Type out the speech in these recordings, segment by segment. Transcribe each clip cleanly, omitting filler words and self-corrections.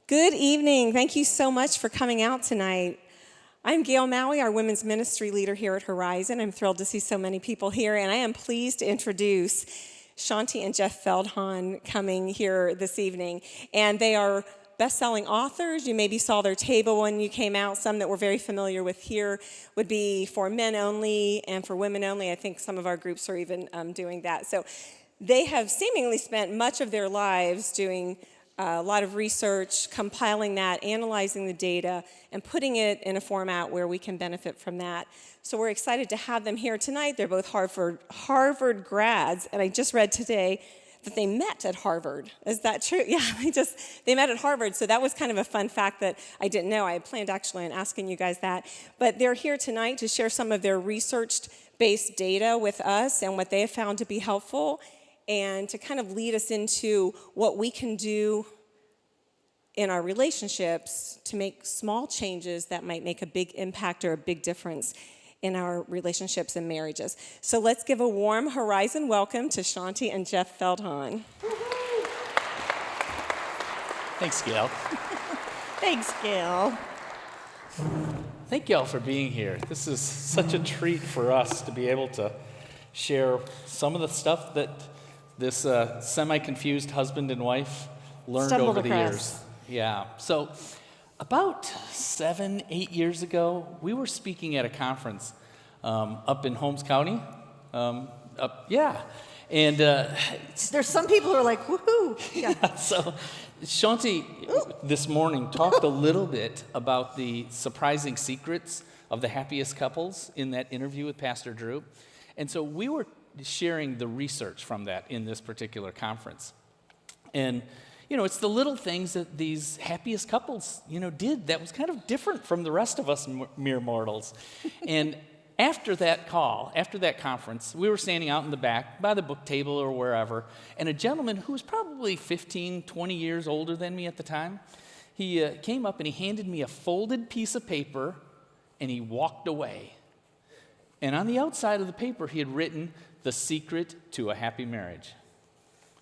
Good evening. Thank you so much for coming out tonight. I'm Gail Maui, our women's ministry leader here at Horizon. I'm thrilled to see so many people here, and I am pleased to introduce Shaunti and Jeff Feldhahn coming here this evening. And they are best-selling authors. You maybe saw their table when you came out. Some that we're very familiar with here would be for men only and for women only. I think some of our groups are even doing that. So they have seemingly spent much of their lives doing a lot of research, compiling that, analyzing the data, and putting it in a format where we can benefit from that. So we're excited to have them here tonight. They're both Harvard grads, and I just read today that they met at Harvard. Is that true? Yeah, they met at Harvard, so that was kind of a fun fact that I didn't know. I had planned actually on asking you guys that. But they're here tonight to share some of their research-based data with us and what they have found to be helpful, and to kind of lead us into what we can do in our relationships to make small changes that might make a big impact or a big difference in our relationships and marriages. So let's give a warm Horizon welcome to Shaunti and Jeff Feldhahn. Thanks, Gail. Thanks, Gail. Thank you all for being here. This is such a treat for us to be able to share some of the stuff that this semi-confused husband and wife learned over the years. Yeah. So about 7-8 years ago, we were speaking at a conference up in Holmes County. And there's some people who are like, woohoo. Yeah. So Shaunti this morning talked a little bit about the surprising secrets of the happiest couples in that interview with Pastor Drew. And so we were sharing the research from that in this particular conference. And, it's the little things that these happiest couples, did that was kind of different from the rest of us mere mortals. And after that conference, we were standing out in the back by the book table or wherever, and a gentleman who was probably 15, 20 years older than me at the time, he came up and he handed me a folded piece of paper, and he walked away. And on the outside of the paper, he had written, "The secret to a happy marriage."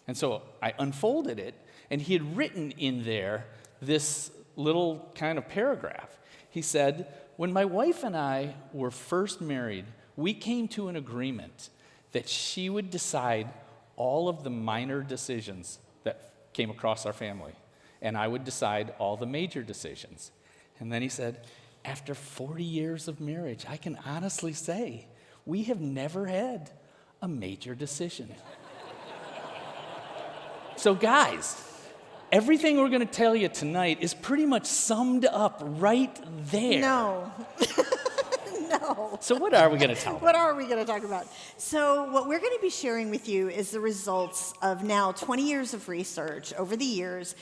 And so I unfolded it, and he had written in there this little kind of paragraph. He said, "When my wife and I were first married, we came to an agreement that she would decide all of the minor decisions that came across our family, and I would decide all the major decisions." And then he said, "After 40 years of marriage, I can honestly say we have never had a major decision." So guys, everything we're going to tell you tonight is pretty much summed up right there. No. No. So what are we going to tell them? What are we going to talk about? So what we're going to be sharing with you is the results of now 20 years of research over the years.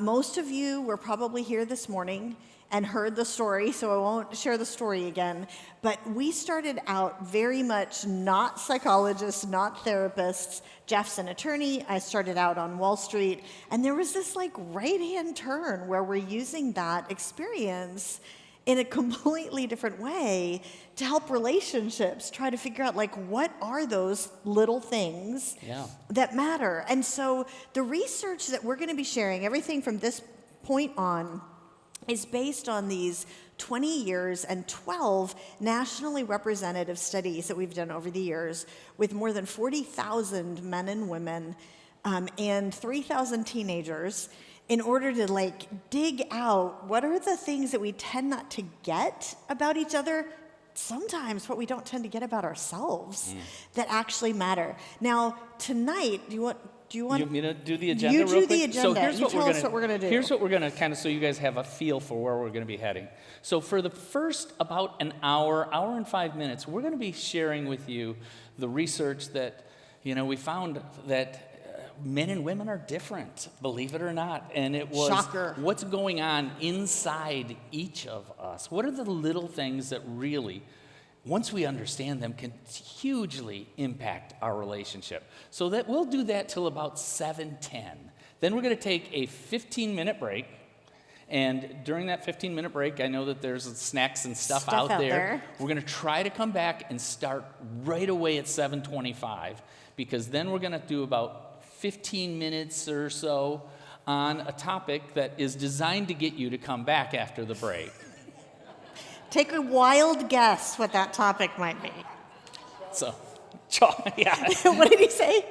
Most of you were probably here this morning and heard the story, so I won't share the story again. But we started out very much not psychologists, not therapists. Jeff's an attorney. I started out on Wall Street. And there was this right-hand turn where we're using that experience in a completely different way to help relationships try to figure out what are those little things that matter. And so the research that we're going to be sharing, everything from this point on, is based on these 20 years and 12 nationally representative studies that we've done over the years with more than 40,000 men and women and 3,000 teenagers in order to dig out what are the things that we tend not to get about each other, sometimes what we don't tend to get about ourselves that actually matter. Now, tonight, do you want me to do the agenda real quick? You do the agenda. So tell us what we're going to do. Here's what we're going to kind of, so you guys have a feel for where we're going to be heading. So for the first about an hour and 5 minutes, we're going to be sharing with you the research that, we found that men and women are different, believe it or not. And it was Shocker. What's going on inside each of us. What are the little things that really, once we understand them, can hugely impact our relationship. So that we'll do that till about 7:10. Then we're going to take a 15-minute break. And during that 15-minute break, I know that there's snacks and stuff out there. We're going to try to come back and start right away at 7:25, because then we're going to do about 15 minutes or so on a topic that is designed to get you to come back after the break. Take a wild guess what that topic might be. So, yeah. What did he say?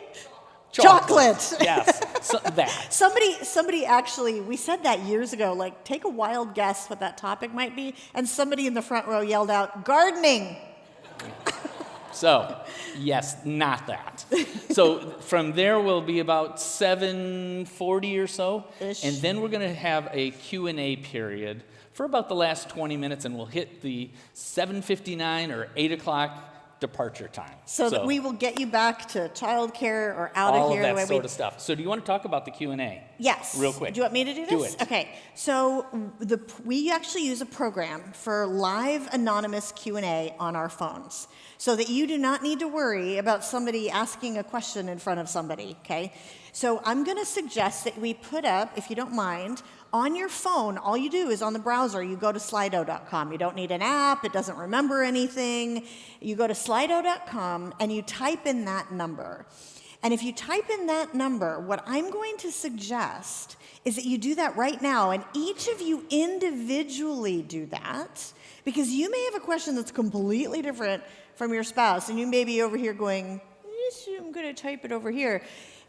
Chocolate. Yes, so that. Somebody actually, we said that years ago, like, take a wild guess what that topic might be, and somebody in the front row yelled out, gardening. So, yes, not that. So from there will be about 7:40 or so, Ish. and then we're going to have a Q&A period for about the last 20 minutes, and we'll hit the 7:59 or 8 o'clock departure time. So that we will get you back to childcare or out of here. All of that sort of stuff. So do you want to talk about the Q&A? Yes. Real quick. Do you want me to do this? Do it. Okay. So we actually use a program for live anonymous Q&A on our phones so that you do not need to worry about somebody asking a question in front of somebody, okay? So I'm going to suggest that we put up, if you don't mind, on your phone, all you do is on the browser, you go to slido.com. You don't need an app. It doesn't remember anything. You go to slido.com and you type in that number. And if you type in that number, what I'm going to suggest is that you do that right now, and each of you individually do that, because you may have a question that's completely different from your spouse, and you may be over here going, yes, I'm going to type it over here.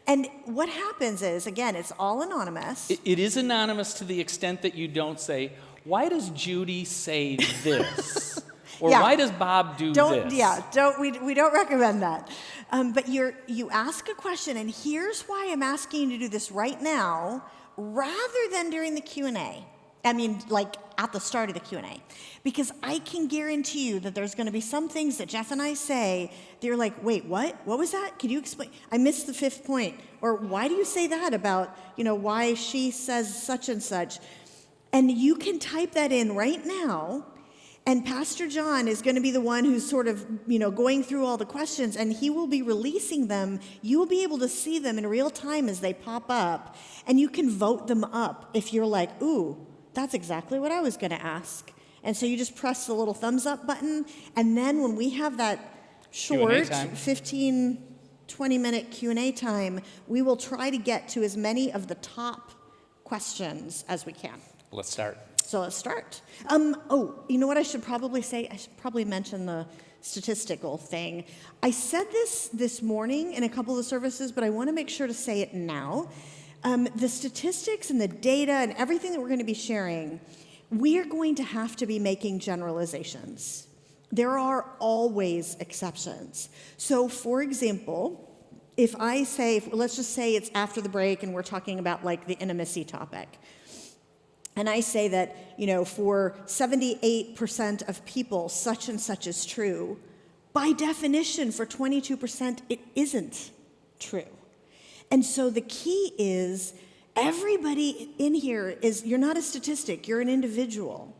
And what happens is, again, it's all anonymous. It is anonymous to the extent that you don't say, why does Judy say this? Or Yeah. why does Bob do this? Yeah, we don't recommend that. But you ask a question, and here's why I'm asking you to do this right now, rather than during the Q&A. I mean, like at the start of the Q&A. Because I can guarantee you that there's going to be some things that Jeff and I say, they're like, wait, what? What was that? Can you explain? I missed the fifth point. Or why do you say that about, why she says such and such? And you can type that in right now, and Pastor John is going to be the one who's sort of, going through all the questions, and he will be releasing them. You will be able to see them in real time as they pop up, and you can vote them up if you're like, ooh, that's exactly what I was going to ask. And so you just press the little thumbs up button, and then when we have that short 15, 20-minute Q&A time, we will try to get to as many of the top questions as we can. Let's start. So let's start. You know what I should probably say? I should probably mention the statistical thing. I said this morning in a couple of the services, but I want to make sure to say it now. The statistics and the data and everything that we're going to be sharing, we are going to have to be making generalizations. There are always exceptions. So, for example, if I say, let's just say it's after the break and we're talking about like the intimacy topic. And I say that, for 78% of people, such and such is true. By definition, for 22%, it isn't true. And so the key is everybody in here you're not a statistic, you're an individual.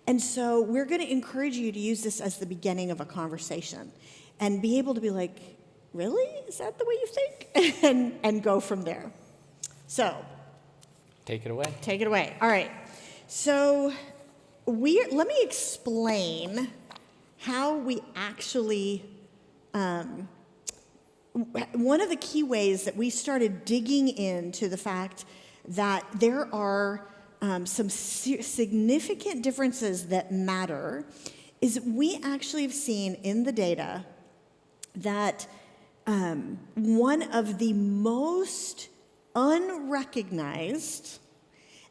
And so we're going to encourage you to use this as the beginning of a conversation and be able to be like, really? Is that the way you think? and go from there. So Take it away. take it away. All right. So let me explain how we actually, one of the key ways that we started digging into the fact that there are some significant differences that matter is we actually have seen in the data that one of the most unrecognized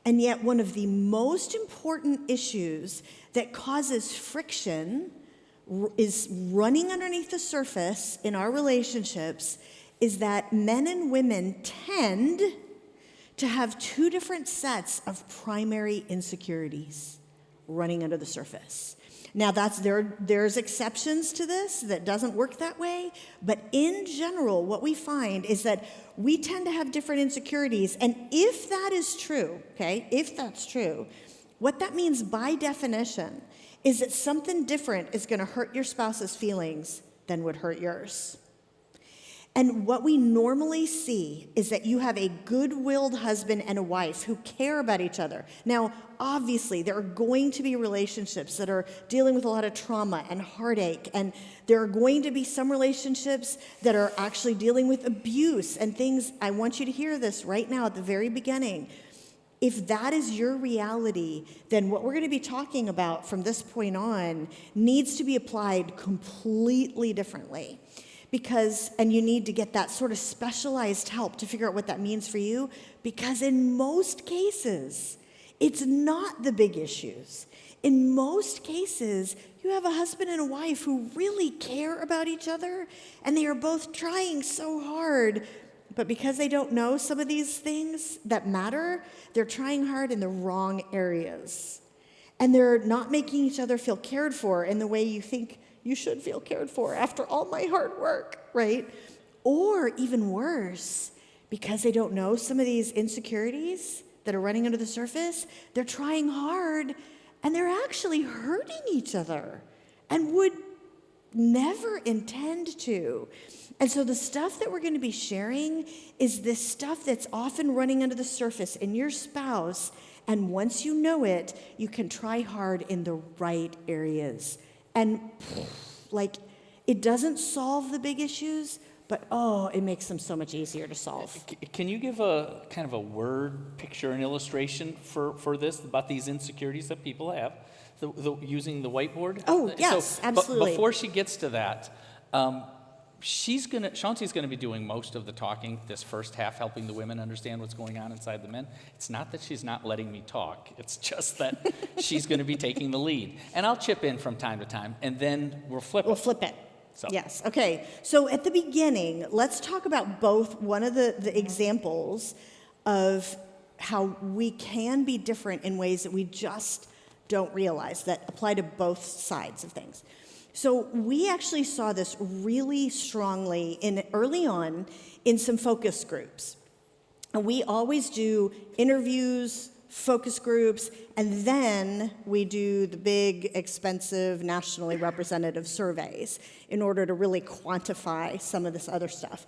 and yet one of the most important issues that causes friction is running underneath the surface in our relationships is that men and women tend to have two different sets of primary insecurities running under the surface. Now, there's exceptions to this that doesn't work that way, but in general, what we find is that we tend to have different insecurities, and if that is true, if that's true, what that means by definition is that something different is going to hurt your spouse's feelings than would hurt yours. And what we normally see is that you have a good-willed husband and a wife who care about each other. Now, obviously, there are going to be relationships that are dealing with a lot of trauma and heartache, and there are going to be some relationships that are actually dealing with abuse and things. I want you to hear this right now at the very beginning. If that is your reality, then what we're going to be talking about from this point on needs to be applied completely differently. And you need to get that sort of specialized help to figure out what that means for you, because in most cases, it's not the big issues. In most cases, you have a husband and a wife who really care about each other, and they are both trying so hard, but because they don't know some of these things that matter, they're trying hard in the wrong areas. And they're not making each other feel cared for in the way you think you should feel cared for after all my hard work, right? Or even worse, because they don't know some of these insecurities that are running under the surface, they're trying hard and they're actually hurting each other and would never intend to. And so the stuff that we're going to be sharing is this stuff that's often running under the surface in your spouse, and once you know it, you can try hard in the right areas. And it doesn't solve the big issues, but it makes them so much easier to solve. Can you give a kind of a word picture, an illustration for this, about these insecurities that people have, using the whiteboard? Oh, yes, absolutely. Before she gets to that, Shaunti's going to be doing most of the talking this first half, helping the women understand what's going on inside the men. It's not that she's not letting me talk. It's just that she's going to be taking the lead. And I'll chip in from time to time, and then we'll flip it. So. Yes. Okay. So at the beginning, let's talk about both one of the examples of how we can be different in ways that we just don't realize, that apply to both sides of things. So we actually saw this really strongly early on in some focus groups. And we always do interviews, focus groups, and then we do the big, expensive, nationally representative surveys in order to really quantify some of this other stuff.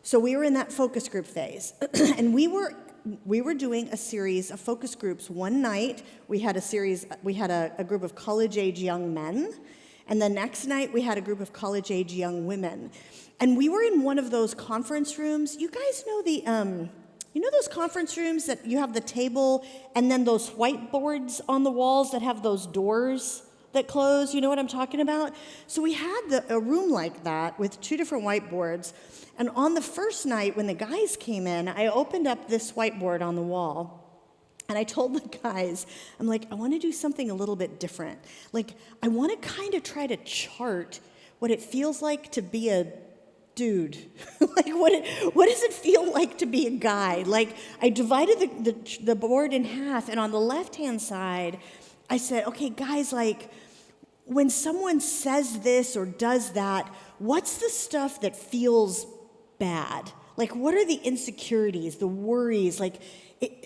So we were in that focus group phase, and we were doing a series of focus groups. One night, we had a group of college-age young men, and the next night, we had a group of college-age young women. And we were in one of those conference rooms. You guys know those conference rooms that you have the table and then those whiteboards on the walls that have those doors that close? You know what I'm talking about? So we had a room like that with two different whiteboards. And on the first night, when the guys came in, I opened up this whiteboard on the wall. And I told the guys, I'm like, I want to do something a little bit different. I want to kind of try to chart what it feels like to be a dude. What does it feel like to be a guy? I divided the board in half, and on the left-hand side, I said, okay, guys, when someone says this or does that, what's the stuff that feels bad? What are the insecurities, the worries,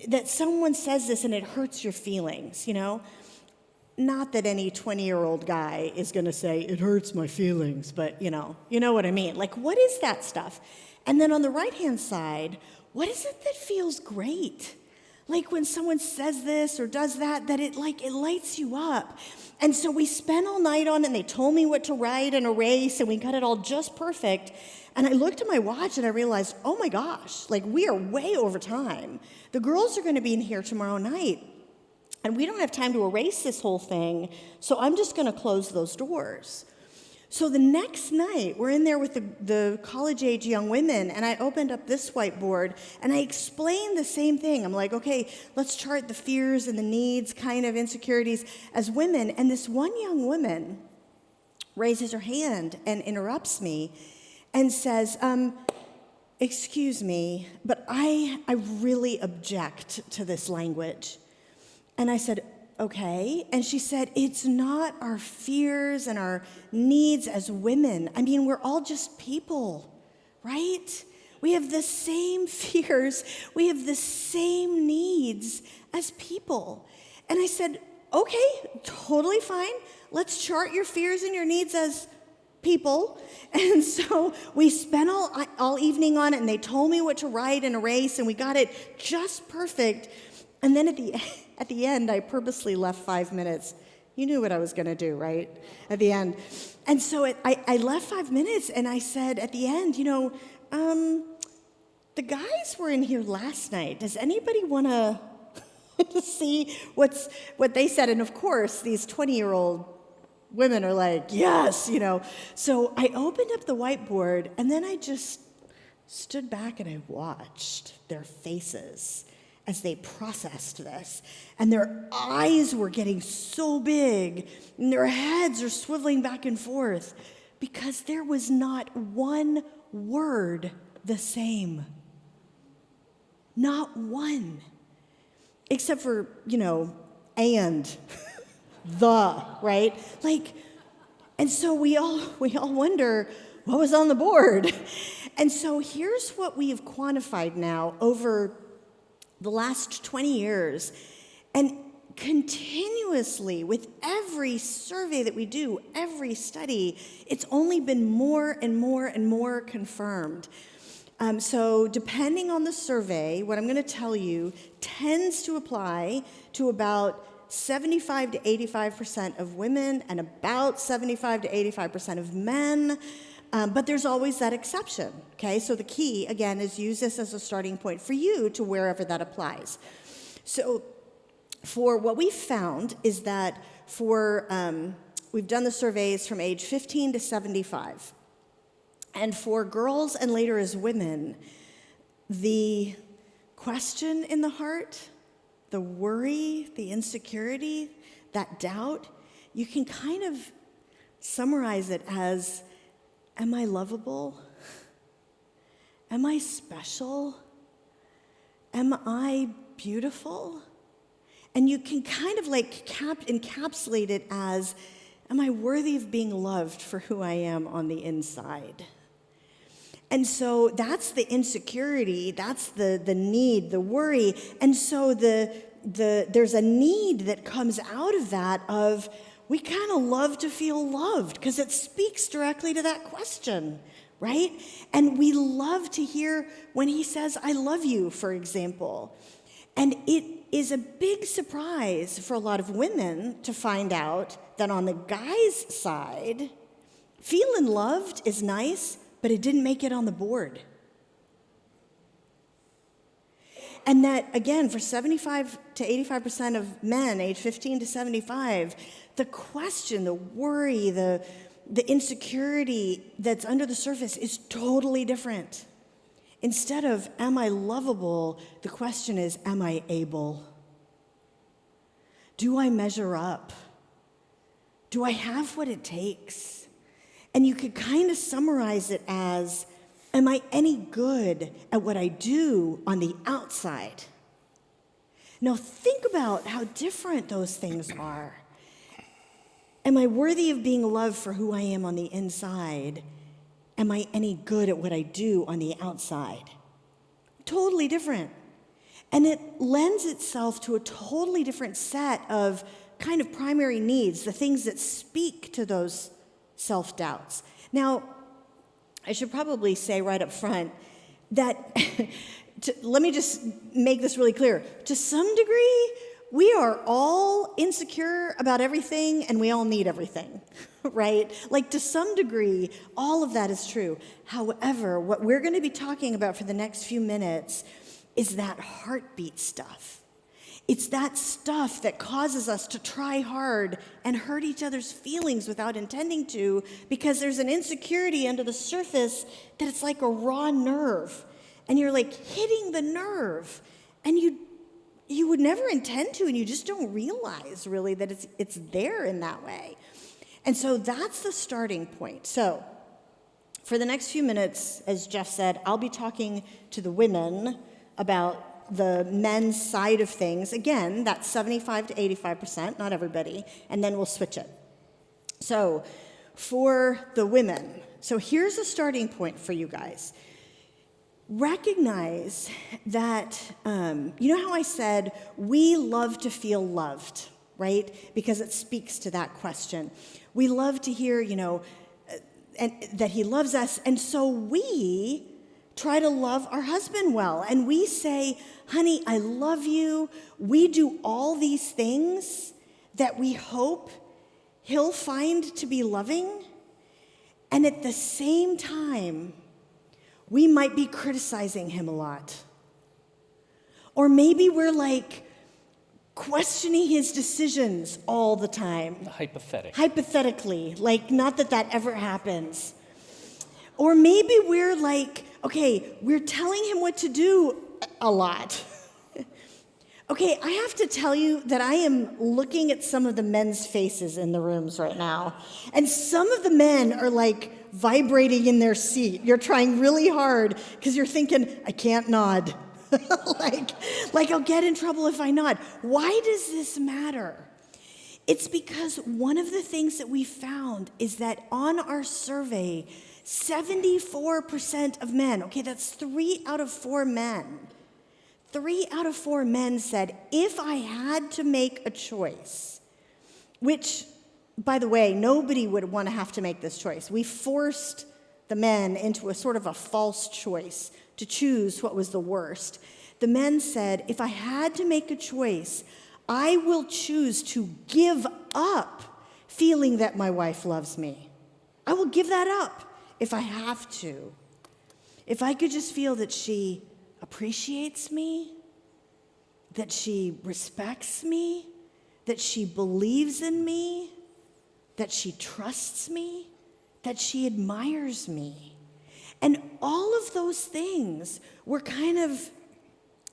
that someone says this and it hurts your feelings, Not that any 20-year-old guy is going to say, it hurts my feelings, but you know what I mean. What is that stuff? And then on the right-hand side, what is it that feels great? When someone says this or does that it lights you up. And so we spent all night on it, and they told me what to write and erase, and we got it all just perfect. And I looked at my watch and I realized, oh my gosh, we are way over time. The girls are going to be in here tomorrow night, and we don't have time to erase this whole thing, so I'm just going to close those doors. So the next night, we're in there with the college-age young women, and I opened up this whiteboard, and I explained the same thing. I'm like, okay, let's chart the fears and the needs, kind of insecurities as women. And this one young woman raises her hand and interrupts me and says, excuse me, but I really object to this language. And I said, okay. And she said, it's not our fears and our needs as women. I mean, we're all just people, right? We have the same fears. We have the same needs as people. And I said, okay, totally fine. Let's chart your fears and your needs as people. And so we spent all evening on it, and they told me what to write and erase, and we got it just perfect. And then at the end, I purposely left 5 minutes. You knew what I was going to do, right? At the end. And so I left 5 minutes, and I said at the end, the guys were in here last night. Does anybody want to see what they said? And of course, these 20-year-old women are like, yes, So I opened up the whiteboard, and then I just stood back and I watched their faces as they processed this. And their eyes were getting so big, and their heads are swiveling back and forth, because there was not one word the same. Not one. Except for, and, the, right? And so we all wonder, what was on the board? And so here's what we have quantified now over the last 20 years. And continuously, with every survey that we do, every study, it's only been more and more and more confirmed. So depending on the survey, what I'm going to tell you tends to apply to about 75 to 85% of women and about 75 to 85% of men. But there's always that exception, okay? So the key, again, is use this as a starting point for you to wherever that applies. So for what we found is that we've done the surveys from age 15 to 75. And for girls and later as women, the question in the heart, the worry, the insecurity, that doubt, you can kind of summarize it as, am I lovable? Am I special? Am I beautiful? And you can kind of encapsulate it as, am I worthy of being loved for who I am on the inside? And so that's the insecurity, that's the need, the worry. And so there's a need that comes out of that of, we kind of love to feel loved because it speaks directly to that question, right? And we love to hear when he says, I love you, for example. And it is a big surprise for a lot of women to find out that on the guy's side, feeling loved is nice, but it didn't make it on the board. And that, again, for 75 to 85% of men, age 15 to 75, the question, the worry, the insecurity that's under the surface is totally different. Instead of, am I lovable, the question is, am I able? Do I measure up? Do I have what it takes? And you could kind of summarize it as, am I any good at what I do on the outside? Now think about how different those things are. Am I worthy of being loved for who I am on the inside? Am I any good at what I do on the outside? Totally different. And it lends itself to a totally different set of kind of primary needs, the things that speak to those self-doubts. Now, I should probably say right up front that, let me just make this really clear. To some degree, we are all insecure about everything and we all need everything, right? To some degree, all of that is true. However, what we're going to be talking about for the next few minutes is that heartbeat stuff. It's that stuff that causes us to try hard and hurt each other's feelings without intending to, because there's an insecurity under the surface that it's like a raw nerve. And you're hitting the nerve. And you would never intend to, and you just don't realize really that it's there in that way. And so that's the starting point. So for the next few minutes, as Jeff said, I'll be talking to the women about the men's side of things. Again, that's 75 to 85%, not everybody, and then we'll switch it. So for the women, so here's a starting point for you guys. Recognize that, you know how I said we love to feel loved, right? Because it speaks to that question. We love to hear, and that he loves us. And so we try to love our husband well. And we say, honey, I love you. We do all these things that we hope he'll find to be loving. And at the same time, we might be criticizing him a lot. Or maybe we're like questioning his decisions all the time. Hypothetically, like not that that ever happens. Or maybe we're like, okay, we're telling him what to do a lot. Okay, I have to tell you that I am looking at some of the men's faces in the rooms right now. And some of the men are like vibrating in their seat. You're trying really hard because you're thinking, I can't nod. like I'll get in trouble if I nod. Why does this matter? It's because one of the things that we found is that on our survey, 74% of men, okay, that's 3 out of 4 men, 3 out of 4 men said, if I had to make a choice, which, by the way, nobody would want to have to make this choice. We forced the men into a sort of a false choice to choose what was the worst. The men said, if I had to make a choice, I will choose to give up feeling that my wife loves me. I will give that up if I have to. If I could just feel that she appreciates me, that she respects me, that she believes in me, that she trusts me, that she admires me. And all of those things were kind of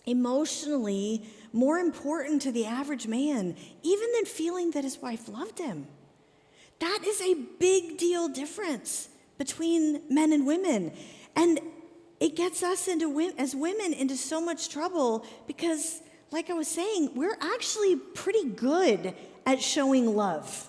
emotionally more important to the average man, even than feeling that his wife loved him. That is a big deal difference between men and women. And it gets us as women into so much trouble because, like I was saying, we're actually pretty good at showing love.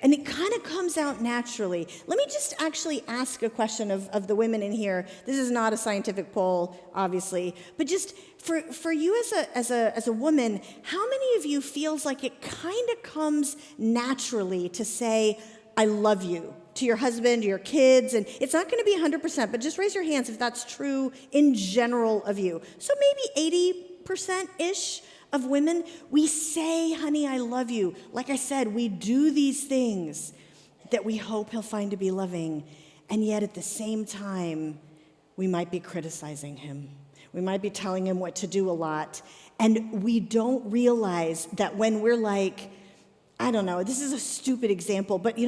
And it kind of comes out naturally. Let me just actually ask a question of the women in here. This is not a scientific poll, obviously, but just for you as a woman, how many of you feels like it kind of comes naturally to say, I love you, to your husband, to your kids? And it's not going to be 100%, but just raise your hands if that's true in general of you. So maybe 80%-ish. Of women, we say, honey, I love you. Like I said, we do these things that we hope he'll find to be loving. And yet at the same time, we might be criticizing him. We might be telling him what to do a lot. And we don't realize that when we're like, I don't know, this is a stupid example, but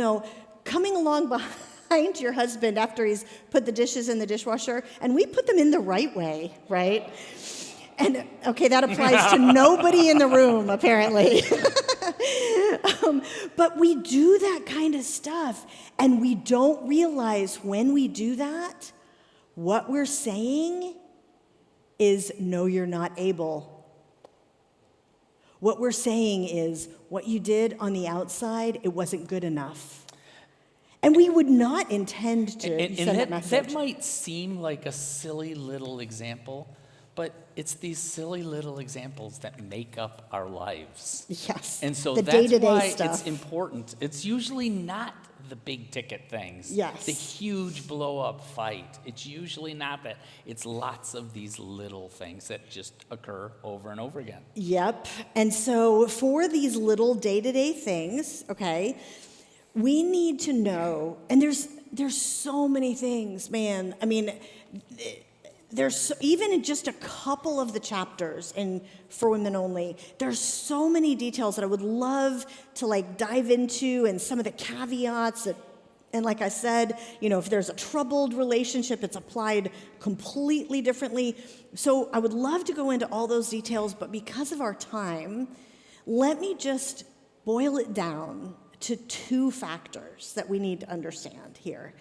coming along behind your husband after he's put the dishes in the dishwasher, and we put them in the right way, right? And, okay, that applies to nobody in the room, apparently. But we do that kind of stuff, and we don't realize when we do that, what we're saying is, no, you're not able. What we're saying is, what you did on the outside, it wasn't good enough. And we would not intend to send that message. That might seem like a silly little example, but it's these silly little examples that make up our lives. Yes. And so the that's day-to-day why stuff. It's important. It's usually not the big ticket things. Yes. The huge blow up fight. It's usually not that. It's lots of these little things that just occur over and over again. Yep. And so for these little day-to-day things, okay, we need to know, and there's so many things, man. I mean, there's even in just a couple of the chapters in For Women Only, there's so many details that I would love to dive into, and some of the caveats that, and like I said, if there's a troubled relationship, it's applied completely differently. So I would love to go into all those details, but because of our time, let me just boil it down to 2 factors that we need to understand here.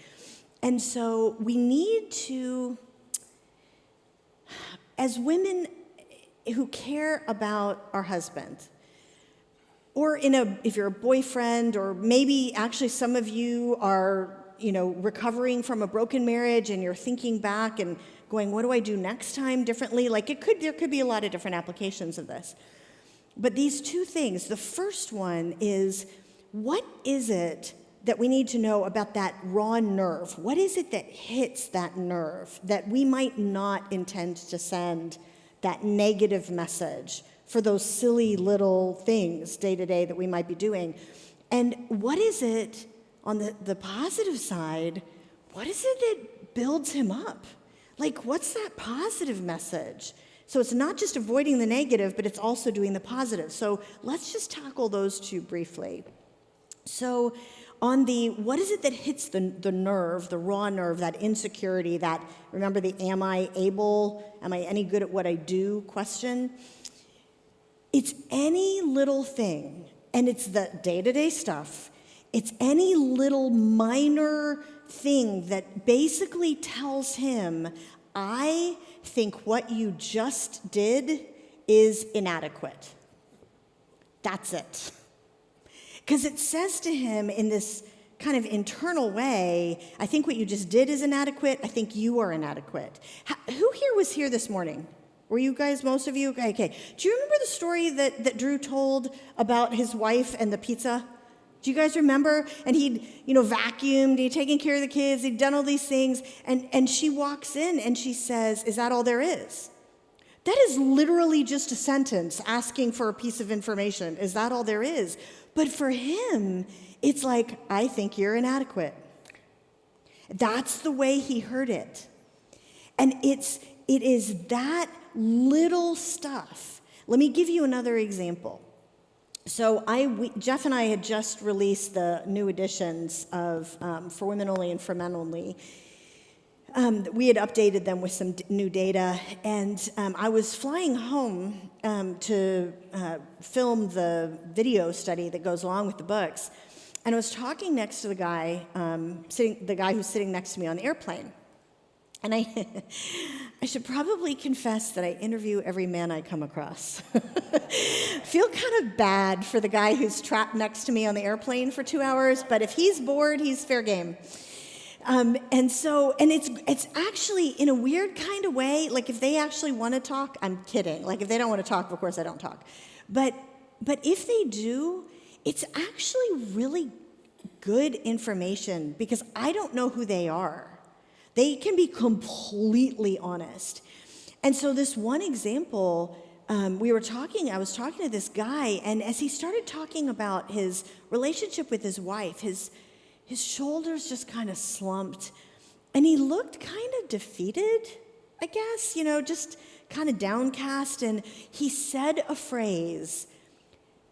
And so we need to, as women who care about our husband, or if you're a boyfriend, or maybe actually some of you are, recovering from a broken marriage and you're thinking back and going, what do I do next time differently? There could be a lot of different applications of this. But these 2 things, the first one is, what is it that we need to know about that raw nerve. What is it that hits that nerve that we might not intend to send that negative message for those silly little things day to day that we might be doing? And what is it on the positive side? What is it that builds him up? Like, what's that positive message? So it's not just avoiding the negative, but it's also doing the positive. So let's just tackle those two briefly. So on the, what is it that hits the nerve, the raw nerve, that insecurity, that, remember the am I any good at what I do question? It's any little thing, and it's the day-to-day stuff. It's any little minor thing that basically tells him, I think what you just did is inadequate. That's it. Because it says to him in this kind of internal way, I think what you just did is inadequate. I think you are inadequate. Who here was here this morning? Were you guys, most of you? Okay. Do you remember the story that Drew told about his wife and the pizza? Do you guys remember? And he'd, vacuumed, he'd taken care of the kids, he'd done all these things, and she walks in and she says, is that all there is? That is literally just a sentence asking for a piece of information. Is that all there is? But for him, it's like, I think you're inadequate. That's the way he heard it. And it is that little stuff. Let me give you another example. So Jeff and I had just released the new editions of For Women Only and For Men Only. We had updated them with some new data, and I was flying home to film the video study that goes along with the books, and I was talking next to the guy who's sitting next to me on the airplane. And I should probably confess that I interview every man I come across. Feel kind of bad for the guy who's trapped next to me on the airplane for 2 hours, but if he's bored, he's fair game. And it's actually in a weird kind of way, like if they actually want to talk, I'm kidding. Like if they don't want to talk, of course I don't talk. But if they do, it's actually really good information because I don't know who they are. They can be completely honest. And so this one example, I was talking to this guy, and as he started talking about his relationship with his wife, his shoulders just kind of slumped, and he looked kind of defeated, I guess, just kind of downcast, and he said a phrase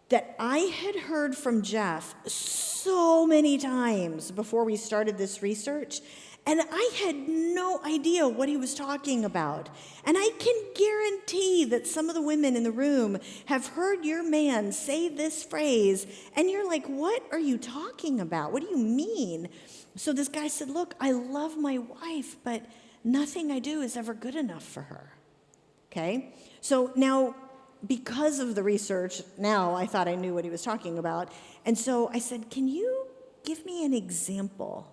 that I had heard from Jeff so many times before we started this research, and I had no idea what he was talking about. And I can guarantee that some of the women in the room have heard your man say this phrase, and you're like, what are you talking about? What do you mean? So this guy said, look, I love my wife, but nothing I do is ever good enough for her. Okay? So now, because of the research, now I thought I knew what he was talking about. And so I said, can you give me an example?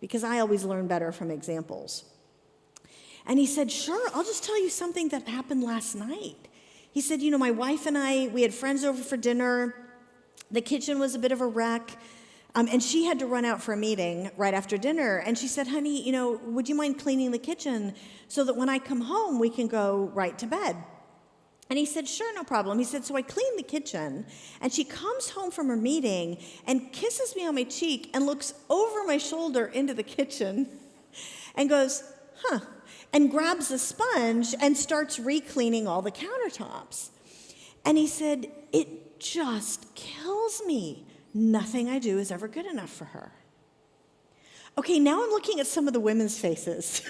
Because I always learn better from examples. And he said, sure, I'll just tell you something that happened last night. He said, my wife and I, we had friends over for dinner. The kitchen was a bit of a wreck. And she had to run out for a meeting right after dinner. And she said, honey, would you mind cleaning the kitchen so that when I come home, we can go right to bed? And he said, sure, no problem. He said, so I cleaned the kitchen, and she comes home from her meeting and kisses me on my cheek and looks over my shoulder into the kitchen and goes, huh, and grabs a sponge and starts re-cleaning all the countertops. And he said, it just kills me. Nothing I do is ever good enough for her. Okay, now I'm looking at some of the women's faces.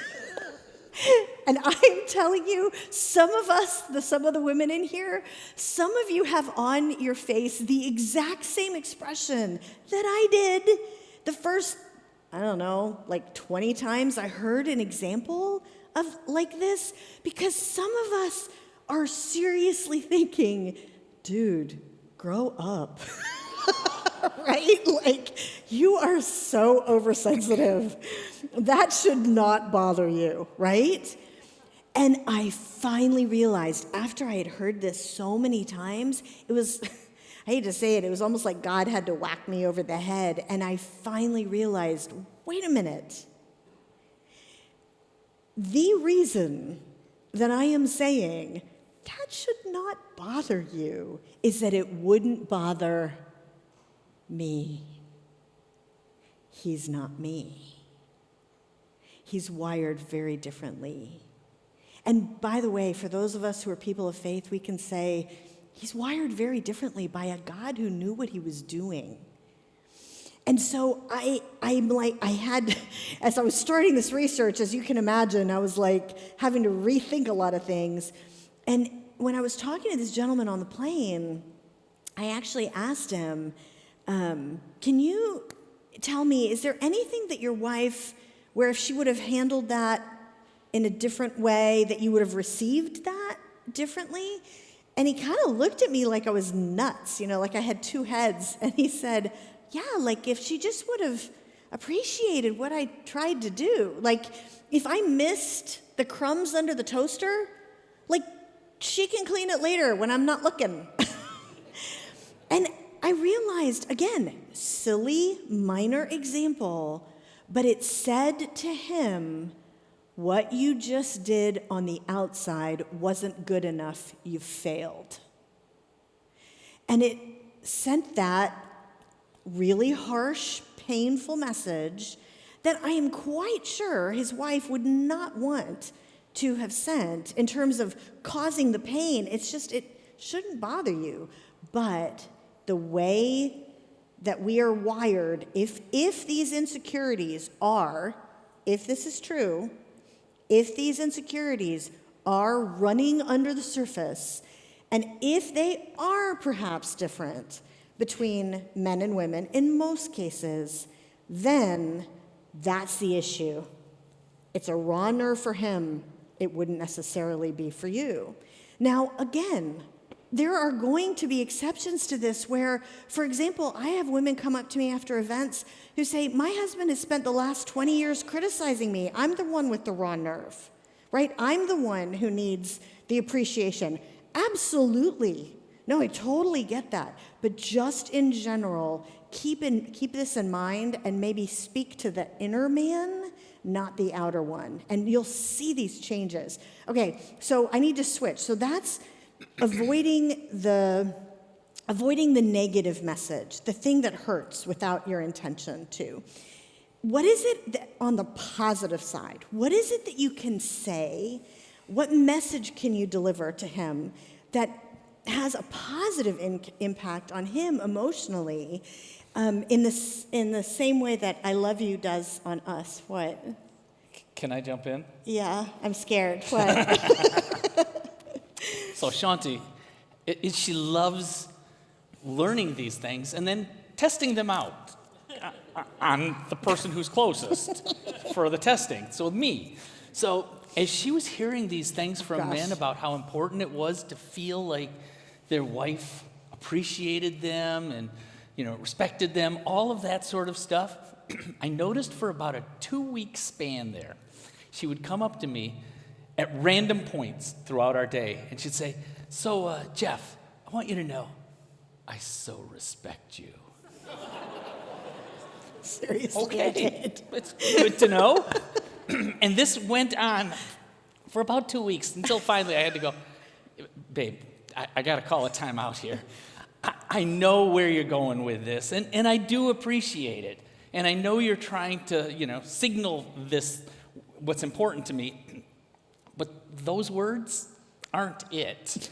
And I'm telling you, some of the women in here, some of you have on your face the exact same expression that I did the first, 20 times I heard an example of like this, because some of us are seriously thinking, dude, grow up. Right? Like, you are so oversensitive. That should not bother you, right? And I finally realized, after I had heard this so many times, I I hate to say it, it was almost like God had to whack me over the head. And I finally realized, wait a minute. The reason that I am saying that should not bother you is that it wouldn't bother me. He's not me. He's wired very differently. And by the way, for those of us who are people of faith, we can say, he's wired very differently by a God who knew what he was doing. And so as I was starting this research, as you can imagine, I was like having to rethink a lot of things. And when I was talking to this gentleman on the plane, I actually asked him, can you tell me, is there anything that your wife, where if she would have handled that in a different way, that you would have received that differently? And he kind of looked at me like I was nuts, like I had two heads. And he said, yeah, like if she just would have appreciated what I tried to do. Like if I missed the crumbs under the toaster, like she can clean it later when I'm not looking. And I realized, again, silly, minor example, but it said to him, what you just did on the outside wasn't good enough. You failed. And it sent that really harsh, painful message that I am quite sure his wife would not want to have sent in terms of causing the pain. It's just, it shouldn't bother you. But the way that we are wired, if these insecurities are, if this is true, if these insecurities are running under the surface, and if they are perhaps different between men and women, in most cases, then that's the issue. It's a raw nerve for him. It wouldn't necessarily be for you. Now, again, there are going to be exceptions to this where, for example, I have women come up to me after events who say, my husband has spent the last 20 years criticizing me. I'm the one with the raw nerve, right? I'm the one who needs the appreciation. Absolutely. No, I totally get that. But just in general, keep this in mind and maybe speak to the inner man, not the outer one. And you'll see these changes. Okay, so I need to switch. So that's avoiding the negative message, the thing that hurts without your intention to. What is it that, on the positive side, what is it that you can say? What message can you deliver to him that has a positive impact on him emotionally, in the same way that I love you does on us? What? Can I jump in? Yeah, I'm scared. What? So Shaunti, she loves learning these things and then testing them out on the person who's closest for the testing, so me. So as she was hearing these things from men about how important it was to feel like their wife appreciated them and respected them, all of that sort of stuff, I noticed for about a 2-week span there, she would come up to me at random points throughout our day, and she'd say, so, Jeff, I want you to know, I so respect you. Seriously. Okay, it's good to know. And this went on for about 2 weeks until finally I had to go, babe, I got to call a time out here. I know where you're going with this, and I do appreciate it. And I know you're trying to, signal this, what's important to me. But those words aren't it.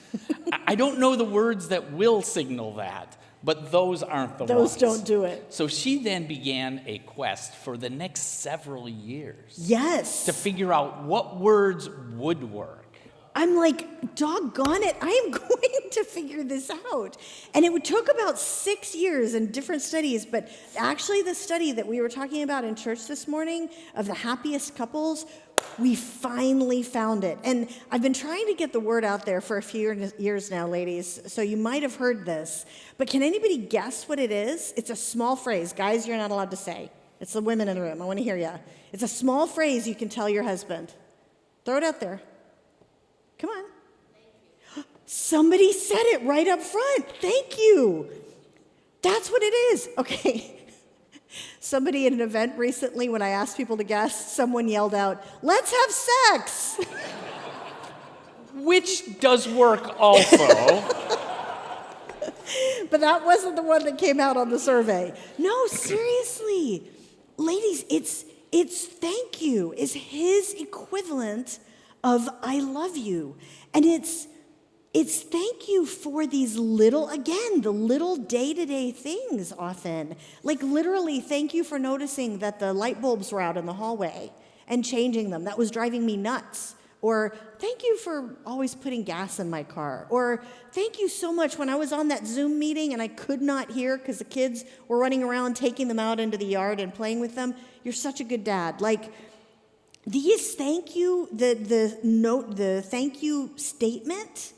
I don't know the words that will signal that, but those aren't the ones. Those don't do it. So she then began a quest for the next several years. Yes. To figure out what words would work. I'm like, doggone it, I am going to figure this out. And it took about 6 years in different studies, but actually the study that we were talking about in church this morning of the happiest couples, we finally found it. And I've been trying to get the word out there for a few years now, ladies, so you might have heard this. But can anybody guess what it is? It's a small phrase. Guys, you're not allowed to say. It's the women in the room. I want to hear you. It's a small phrase you can tell your husband. Throw it out there. Come on. Somebody said it right up front. Thank you. That's what it is. Okay. Somebody at an event recently, when I asked people to guess, someone yelled out, "Let's have sex!" Which does work also. But that wasn't the one that came out on the survey. No, seriously. Ladies, it's thank you is his equivalent of I love you. And it's thank you for these little, again, the little day-to-day things often. Like literally, thank you for noticing that the light bulbs were out in the hallway and changing them. That was driving me nuts. Or thank you for always putting gas in my car. Or thank you so much when I was on that Zoom meeting and I could not hear because the kids were running around taking them out into the yard and playing with them. You're such a good dad. Like these thank you, the thank you statement,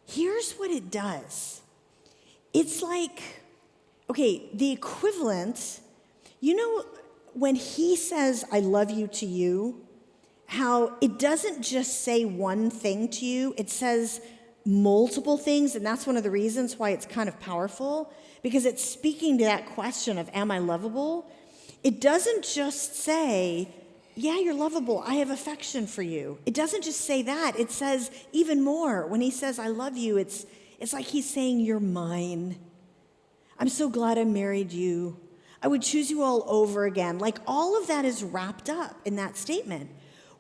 here's what it does. It's like, okay, the equivalent, you know, when he says, I love you to you, how it doesn't just say one thing to you, it says multiple things, and that's one of the reasons why it's kind of powerful, because it's speaking to that question of, am I lovable? It doesn't just say, yeah, you're lovable, I have affection for you. It doesn't just say that, it says even more. When he says, I love you, it's like he's saying, you're mine. I'm so glad I married you. I would choose you all over again. Like all of that is wrapped up in that statement.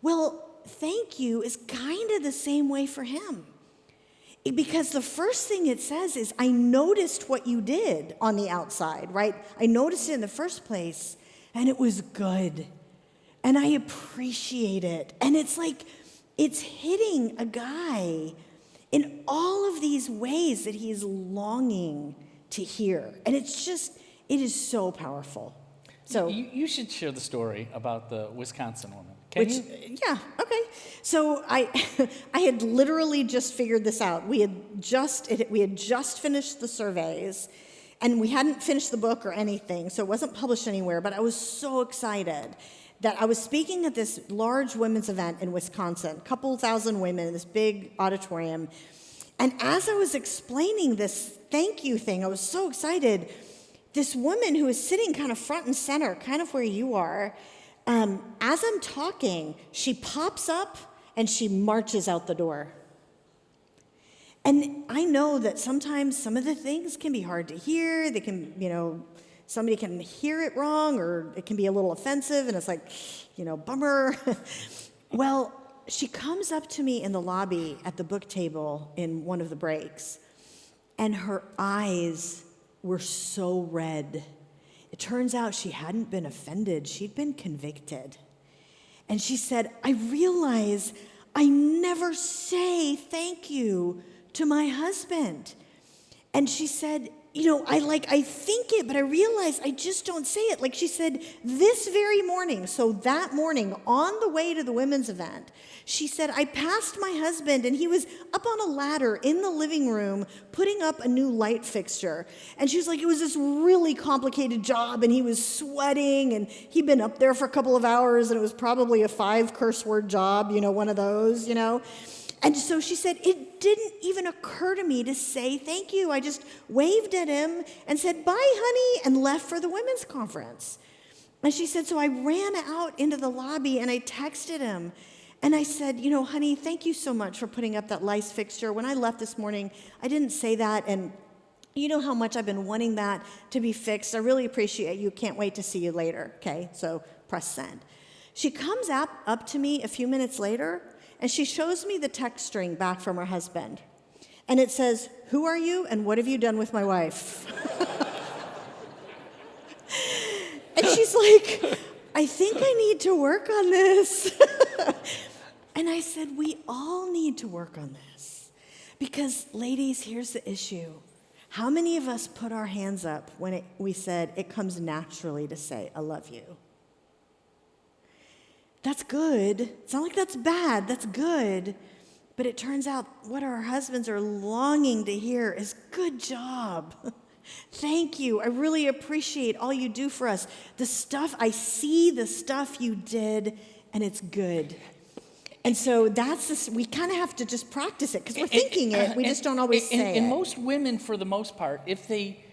Well, thank you is kind of the same way for him. Because the first thing it says is, I noticed what you did on the outside, right? I noticed it in the first place, and it was good. And I appreciate it. And it's like, it's hitting a guy in all of these ways that he's longing to hear. And it's just, it is so powerful. So you should share the story about the Wisconsin woman. Can you? Yeah, okay. So I had literally just figured this out. We had just finished the surveys, and we hadn't finished the book or anything, so it wasn't published anywhere, but I was so excited that I was speaking at this large women's event in Wisconsin, a couple thousand women in this big auditorium, and as I was explaining this thank you thing, I was so excited. This woman who is sitting kind of front and center, kind of where you are, as I'm talking, she pops up and she marches out the door. And I know that sometimes some of the things can be hard to hear. They can, somebody can hear it wrong, or it can be a little offensive, and it's like, bummer. Well, she comes up to me in the lobby at the book table in one of the breaks, and her eyes were so red. It turns out she hadn't been offended, she'd been convicted. And she said, I realize I never say thank you to my husband. And she said, I think it, but I realize I just don't say it. Like she said, this very morning, so that morning, on the way to the women's event, she said, I passed my husband and he was up on a ladder in the living room putting up a new light fixture. And she was like, it was this really complicated job and he was sweating and he'd been up there for a couple of hours and it was probably a 5 curse word job, one of those, And so she said, it didn't even occur to me to say thank you. I just waved at him and said, bye, honey, and left for the women's conference. And she said, so I ran out into the lobby and I texted him. And I said, honey, thank you so much for putting up that light fixture. When I left this morning, I didn't say that. And you know how much I've been wanting that to be fixed. I really appreciate you. Can't wait to see you later. Okay, so press send. She comes up to me a few minutes later, and she shows me the text string back from her husband. And it says, who are you and what have you done with my wife? And she's like, I think I need to work on this. And I said, we all need to work on this. Because, ladies, here's the issue. How many of us put our hands up when we said it comes naturally to say, I love you? That's good. It's not like that's bad. That's good. But it turns out what our husbands are longing to hear is, good job. Thank you. I really appreciate all you do for us. I see the stuff you did, and it's good. And so we kind of have to just practice it, because we're thinking it. We just don't always say it. And most women, for the most part, if they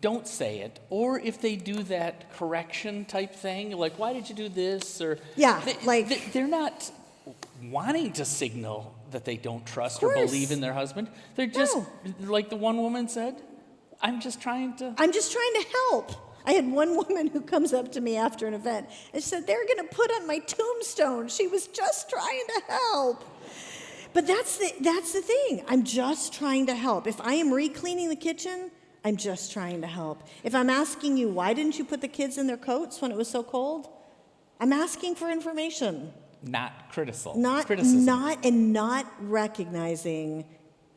don't say it, or if they do that correction type thing, like, why did you do this? Or Yeah, they're not wanting to signal that they don't trust or believe in their husband. They're just, like the one woman said, I'm just trying to help. I had one woman who comes up to me after an event and said, they're going to put on my tombstone, she was just trying to help. But that's the thing. I'm just trying to help. If I am re-cleaning the kitchen, I'm just trying to help. If I'm asking you, why didn't you put the kids in their coats when it was so cold? I'm asking for information. Not criticism. Not recognizing,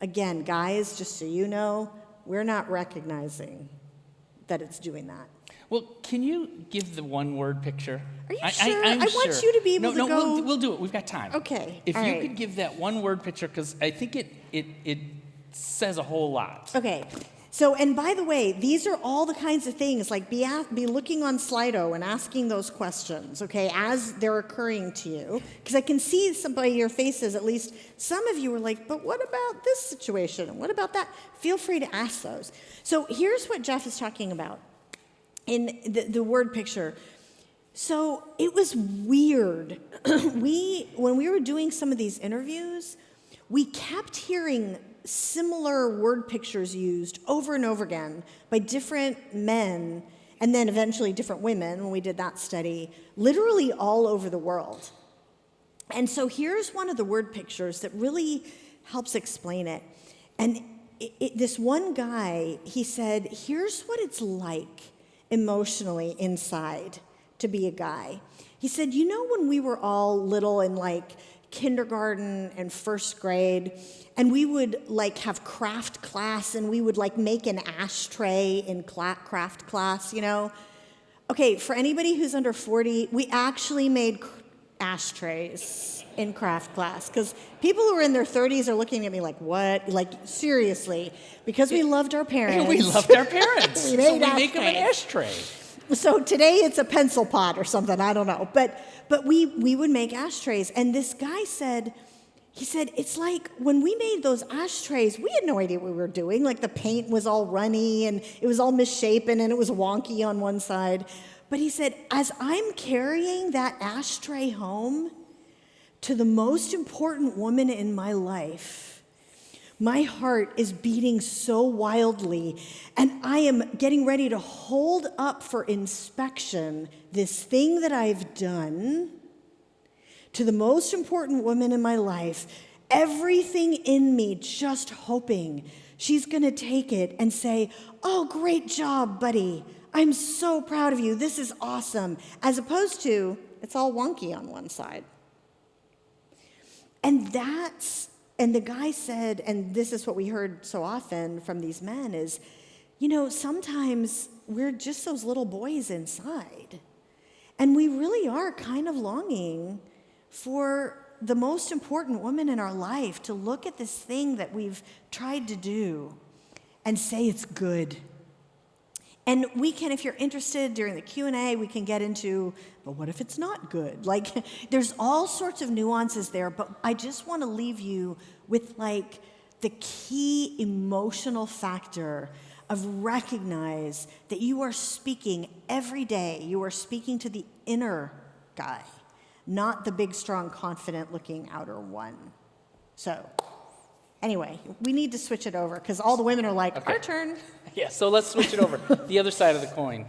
again, guys, just so you know, we're not recognizing that it's doing that. Well, can you give the one-word picture? Are you sure? I want you to be able to go. We'll do it. We've got time. Okay. If you could give that one-word picture, because I think it says a whole lot. Okay. So, and by the way, these are all the kinds of things, like be looking on Slido and asking those questions, okay, as they're occurring to you. Because I can see some by your faces, at least some of you were like, but what about this situation? And what about that? Feel free to ask those. So here's what Jeff is talking about in the word picture. So it was weird. When we were doing some of these interviews, we kept hearing similar word pictures used over and over again by different men and then eventually different women when we did that study, literally all over the world. And so here's one of the word pictures that really helps explain it. And this one guy, he said, here's what it's like emotionally inside to be a guy. He said, you know when we were all little in like kindergarten and first grade, and we would like have craft class, and we would like make an ashtray in craft class, you know? Okay, for anybody who's under 40, we actually made ashtrays in craft class, because people who are in their 30s are looking at me like, what? Like, seriously, because we loved our parents. We loved our parents. we make them an ashtray. So today it's a pencil pot or something, I don't know. But we would make ashtrays. And this guy said, it's like when we made those ashtrays, we had no idea what we were doing. Like the paint was all runny and it was all misshapen and it was wonky on one side. But he said, as I'm carrying that ashtray home to the most important woman in my life, my heart is beating so wildly, and I am getting ready to hold up for inspection this thing that I've done to the most important woman in my life, everything in me just hoping she's going to take it and say, oh, great job, buddy. I'm so proud of you. This is awesome. As opposed to, it's all wonky on one side. And the guy said, and this is what we heard so often from these men is, you know, sometimes we're just those little boys inside. And we really are kind of longing for the most important woman in our life to look at this thing that we've tried to do and say it's good. And we can, if you're interested, during the Q&A, we can get into, but what if it's not good? Like, there's all sorts of nuances there, but I just want to leave you with, like, the key emotional factor of recognize that you are speaking every day. You are speaking to the inner guy, not the big, strong, confident-looking outer one. So, anyway, we need to switch it over, because all the women are like, okay. Our turn. Yeah, so let's switch it over. The other side of the coin.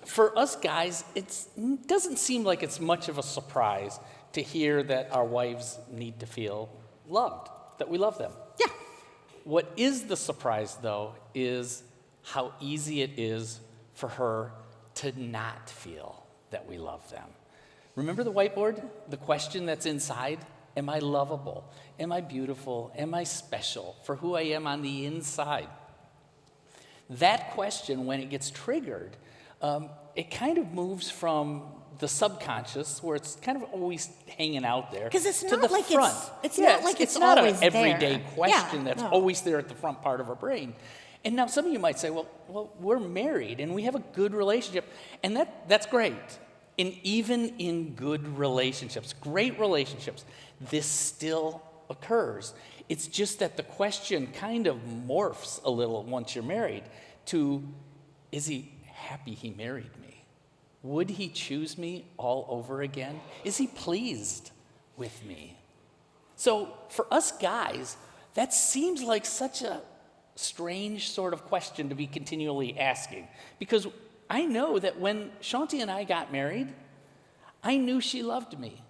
For us guys, it doesn't seem like it's much of a surprise to hear that our wives need to feel loved, that we love them. Yeah. What is the surprise, though, is how easy it is for her to not feel that we love them. Remember the whiteboard? The question that's inside? Am I lovable? Am I beautiful? Am I special for who I am on the inside? That question, when it gets triggered, it kind of moves from the subconscious, where it's kind of always hanging out there, because it's to not the like front. It's not like it's not always an everyday there. question that's always there at the front part of our brain. And now some of you might say, well, we're married and we have a good relationship, and that's great. And even in good relationships, great relationships, this still occurs. It's just that the question kind of morphs a little once you're married to, is he happy he married me? Would he choose me all over again? Is he pleased with me? So for us guys, that seems like such a strange sort of question to be continually asking, because I know that when Shaunti and I got married, I knew she loved me.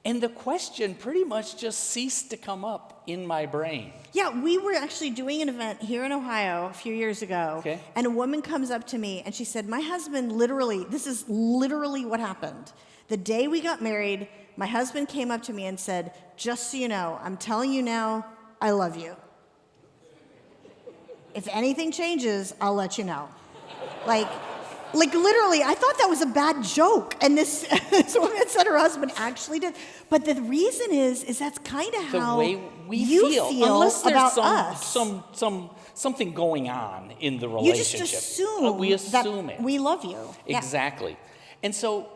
And the question pretty much just ceased to come up in my brain. Yeah, we were actually doing an event here in Ohio a few years ago, Okay. and a woman comes up to me and she said, my husband literally, this is literally what happened. The day we got married, my husband came up to me and said, just so you know, I'm telling you now, I love you. If anything changes, I'll let you know. Like literally, I thought that was a bad joke. And this woman said her husband actually did. But the reason is that's kind of how The way we you feel unless there's about us. something going on in the You relationship. just assume, We assume that it. we love you. Yeah. Exactly. And so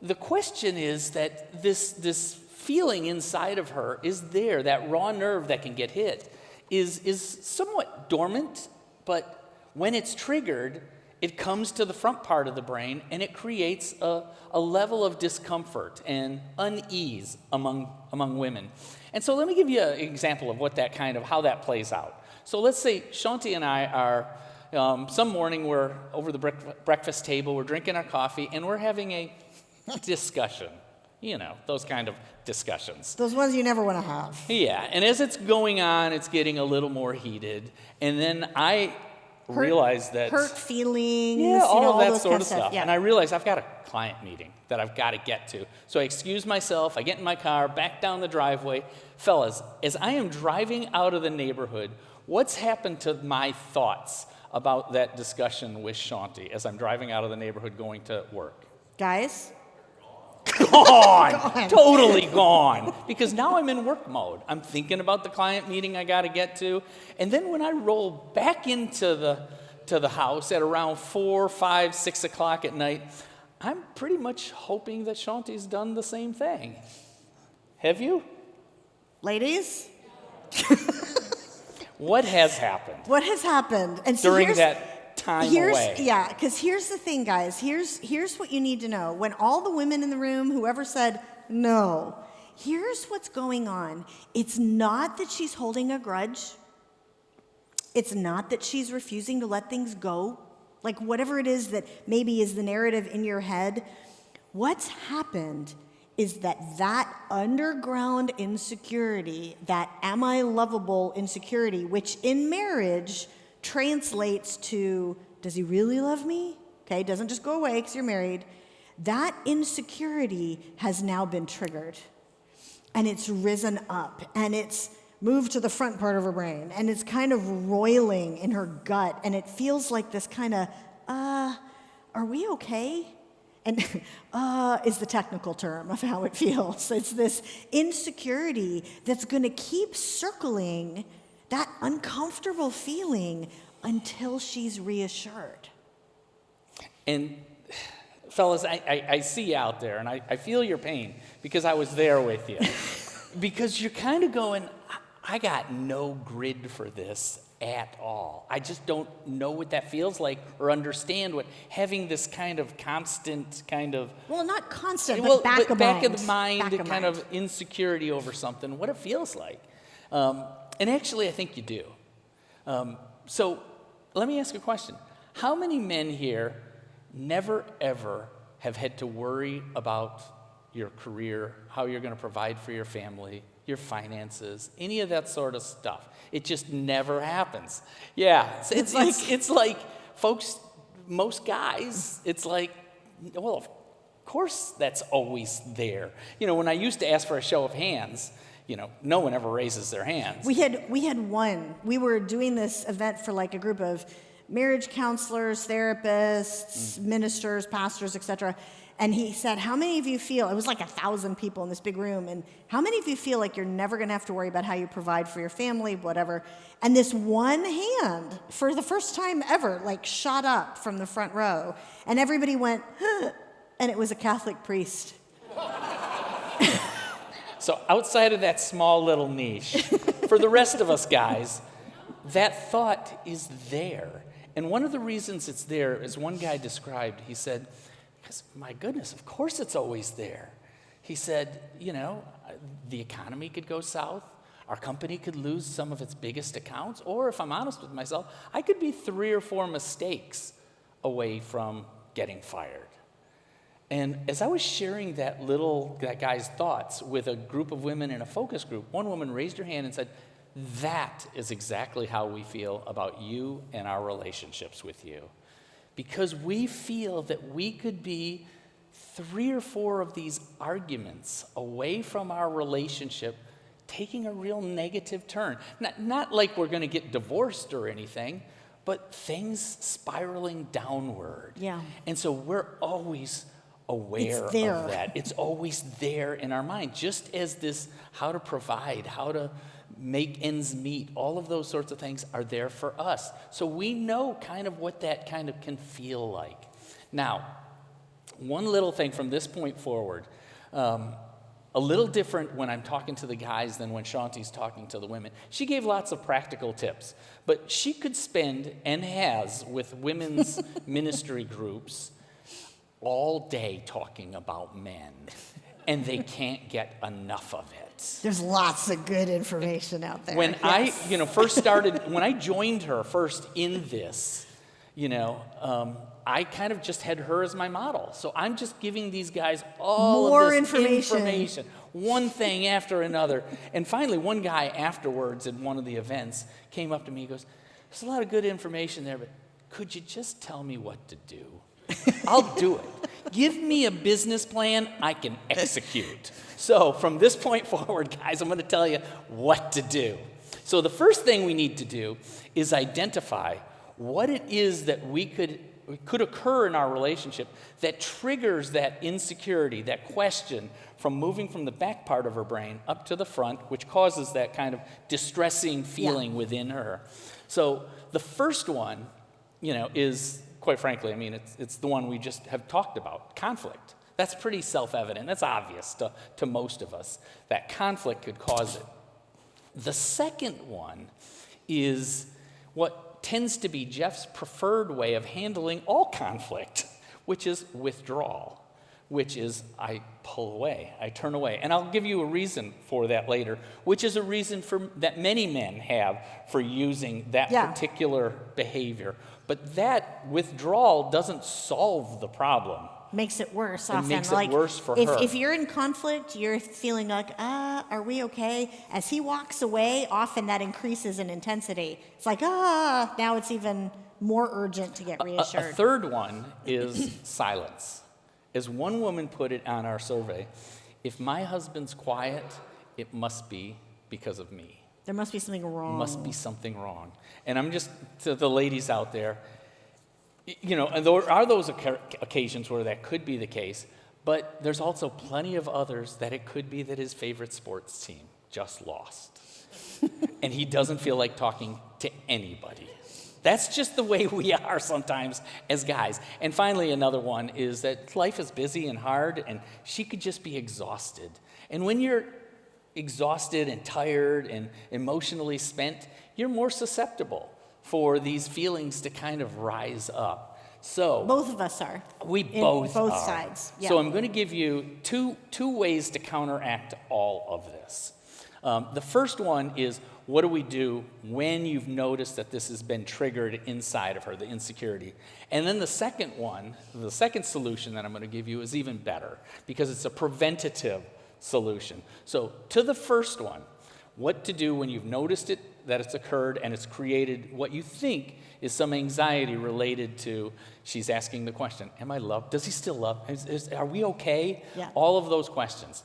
the question is that this feeling inside of her is there, that raw nerve that can get hit is somewhat dormant, but when it's triggered, it comes to the front part of the brain and it creates a level of discomfort and unease among women. And so let me give you an example of how that plays out. So let's say Shaunti and I are, some morning we're over the breakfast table, we're drinking our coffee, and we're having a discussion. You know, those kind of discussions. Those ones you never want to have. Yeah, and as it's going on, it's getting a little more heated. And then I realize that... Hurt feelings, Yeah, all of that those sort kind of stuff. Yeah. And I realize I've got a client meeting that I've got to get to. So I excuse myself, I get in my car, back down the driveway. Fellas, as I am driving out of the neighborhood, what's happened to my thoughts about that discussion with Shaunti as I'm driving out of the neighborhood going to work? Guys? Gone! Totally gone. Because now I'm in work mode. I'm thinking about the client meeting I got to get to. And then when I roll back into the house at around 4, 5, 6 o'clock at night, I'm pretty much hoping that Shaunti's done the same thing. Have you? Ladies? What has happened What has happened? And so during that time away? Yeah, because here's the thing, guys. Here's what you need to know. When all the women in the room, whoever said no, here's what's going on. It's not that she's holding a grudge. It's not that she's refusing to let things go. Like whatever it is that maybe is the narrative in your head, what's happened is that underground insecurity, that am I lovable insecurity, which in marriage translates to, does he really love me? Okay, doesn't just go away because you're married. That insecurity has now been triggered. And it's risen up. And it's moved to the front part of her brain. And it's kind of roiling in her gut. And it feels like this kind of, are we okay? And is the technical term of how it feels. It's this insecurity that's going to keep circling that uncomfortable feeling until she's reassured. And fellas, I see you out there, and I feel your pain because I was there with you. Because you're kind of going, I got no grid for this at all. I just don't know what that feels like or understand what having this kind of constant kind of... Well, not constant, but back of the mind kind of insecurity over something, what it feels like. And actually, I think you do. So let me ask you a question. How many men here never, ever have had to worry about your career, how you're going to provide for your family, your finances, any of that sort of stuff? It just never happens. Yeah, it's like, folks, most guys, it's like, well, of course that's always there. You know, when I used to ask for a show of hands, you know, no one ever raises their hands. We had one. We were doing this event for like a group of marriage counselors, therapists, ministers, pastors, etc. And he said, how many of you feel, it was like 1,000 people in this big room, and how many of you feel like you're never going to have to worry about how you provide for your family, whatever? And this one hand, for the first time ever, like shot up from the front row, and everybody went, huh, and it was a Catholic priest. So outside of that small little niche, for the rest of us guys, that thought is there. And one of the reasons it's there, as one guy described, he said, because my goodness, of course it's always there. He said, the economy could go south. Our company could lose some of its biggest accounts. Or if I'm honest with myself, I could be 3 or 4 mistakes away from getting fired. And as I was sharing that guy's thoughts with a group of women in a focus group, one woman raised her hand and said, that is exactly how we feel about you and our relationships with you. Because we feel that we could be 3 or 4 of these arguments away from our relationship taking a real negative turn. Not like we're going to get divorced or anything, but things spiraling downward. Yeah. And so we're always aware of that. It's always there in our mind, just as this how to provide, how to make ends meet, all of those sorts of things are there for us. So we know kind of what that kind of can feel like. Now, one little thing from this point forward, a little different when I'm talking to the guys than when Shaunti's talking to the women. She gave lots of practical tips, but she could spend, and has, with women's ministry groups all day talking about men, and they can't get enough of it. There's lots of good information out there. When I first started, when I joined her first in this, I kind of just had her as my model. So I'm just giving these guys all more of this information, one thing after another. And finally, one guy afterwards at one of the events came up to me and goes, there's a lot of good information there, but could you just tell me what to do? I'll do it. Give me a business plan I can execute. So from this point forward, guys, I'm going to tell you what to do. So the first thing we need to do is identify what it is that could occur in our relationship that triggers that insecurity, that question from moving from the back part of her brain up to the front, which causes that kind of distressing feeling within her. So the first one, is, quite frankly, it's the one we just have talked about, conflict. That's pretty self-evident. That's obvious to most of us, that conflict could cause it. The second one is what tends to be Jeff's preferred way of handling all conflict, which is withdrawal, which is I pull away, I turn away. And I'll give you a reason for that later, which is a reason that many men have for using that particular behavior. But that withdrawal doesn't solve the problem. Makes it worse often. It makes it worse for her. If you're in conflict, you're feeling like, are we okay? As he walks away, often that increases in intensity. It's like, now it's even more urgent to get reassured. A third one is silence. As one woman put it on our survey, if my husband's quiet, it must be because of me. There must be something wrong. Must be something wrong. And I'm just, to the ladies out there, and there are those occasions where that could be the case, but there's also plenty of others that it could be that his favorite sports team just lost. And he doesn't feel like talking to anybody. That's just the way we are sometimes as guys. And finally, another one is that life is busy and hard, and she could just be exhausted. And when you're exhausted and tired and emotionally spent, you're more susceptible for these feelings to kind of rise up. So both of us are. We both are. Both sides. Yeah. So I'm going to give you two ways to counteract all of this. The first one is, what do we do when you've noticed that this has been triggered inside of her, the insecurity? And then the second one, the second solution that I'm going to give you is even better because it's a preventative solution. So to the first one, what to do when you've noticed it, that it's occurred, and it's created what you think is some anxiety related to, she's asking the question, am I loved? Does he still love? Are we okay? Yeah. All of those questions.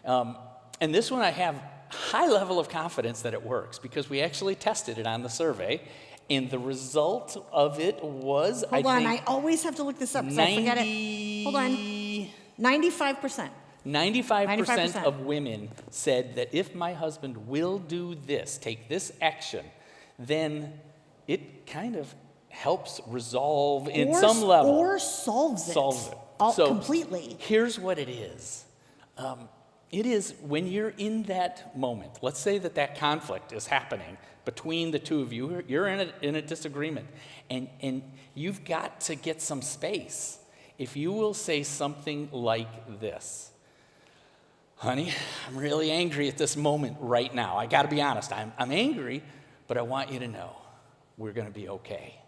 And this one I have high level of confidence that it works because we actually tested it on the survey, and the result of it was, I always have to look this up because I forget it. Hold on. 95%. 95% of women said that if my husband will do this, take this action, then it kind of helps resolve in some level. Or solves it. Solves it. Completely. Here's what it is. It is when you're in that moment. Let's say that conflict is happening between the two of you. You're in a disagreement, and you've got to get some space. If you will say something like this: honey, I'm really angry at this moment right now. I got to be honest. I'm angry, but I want you to know we're going to be okay.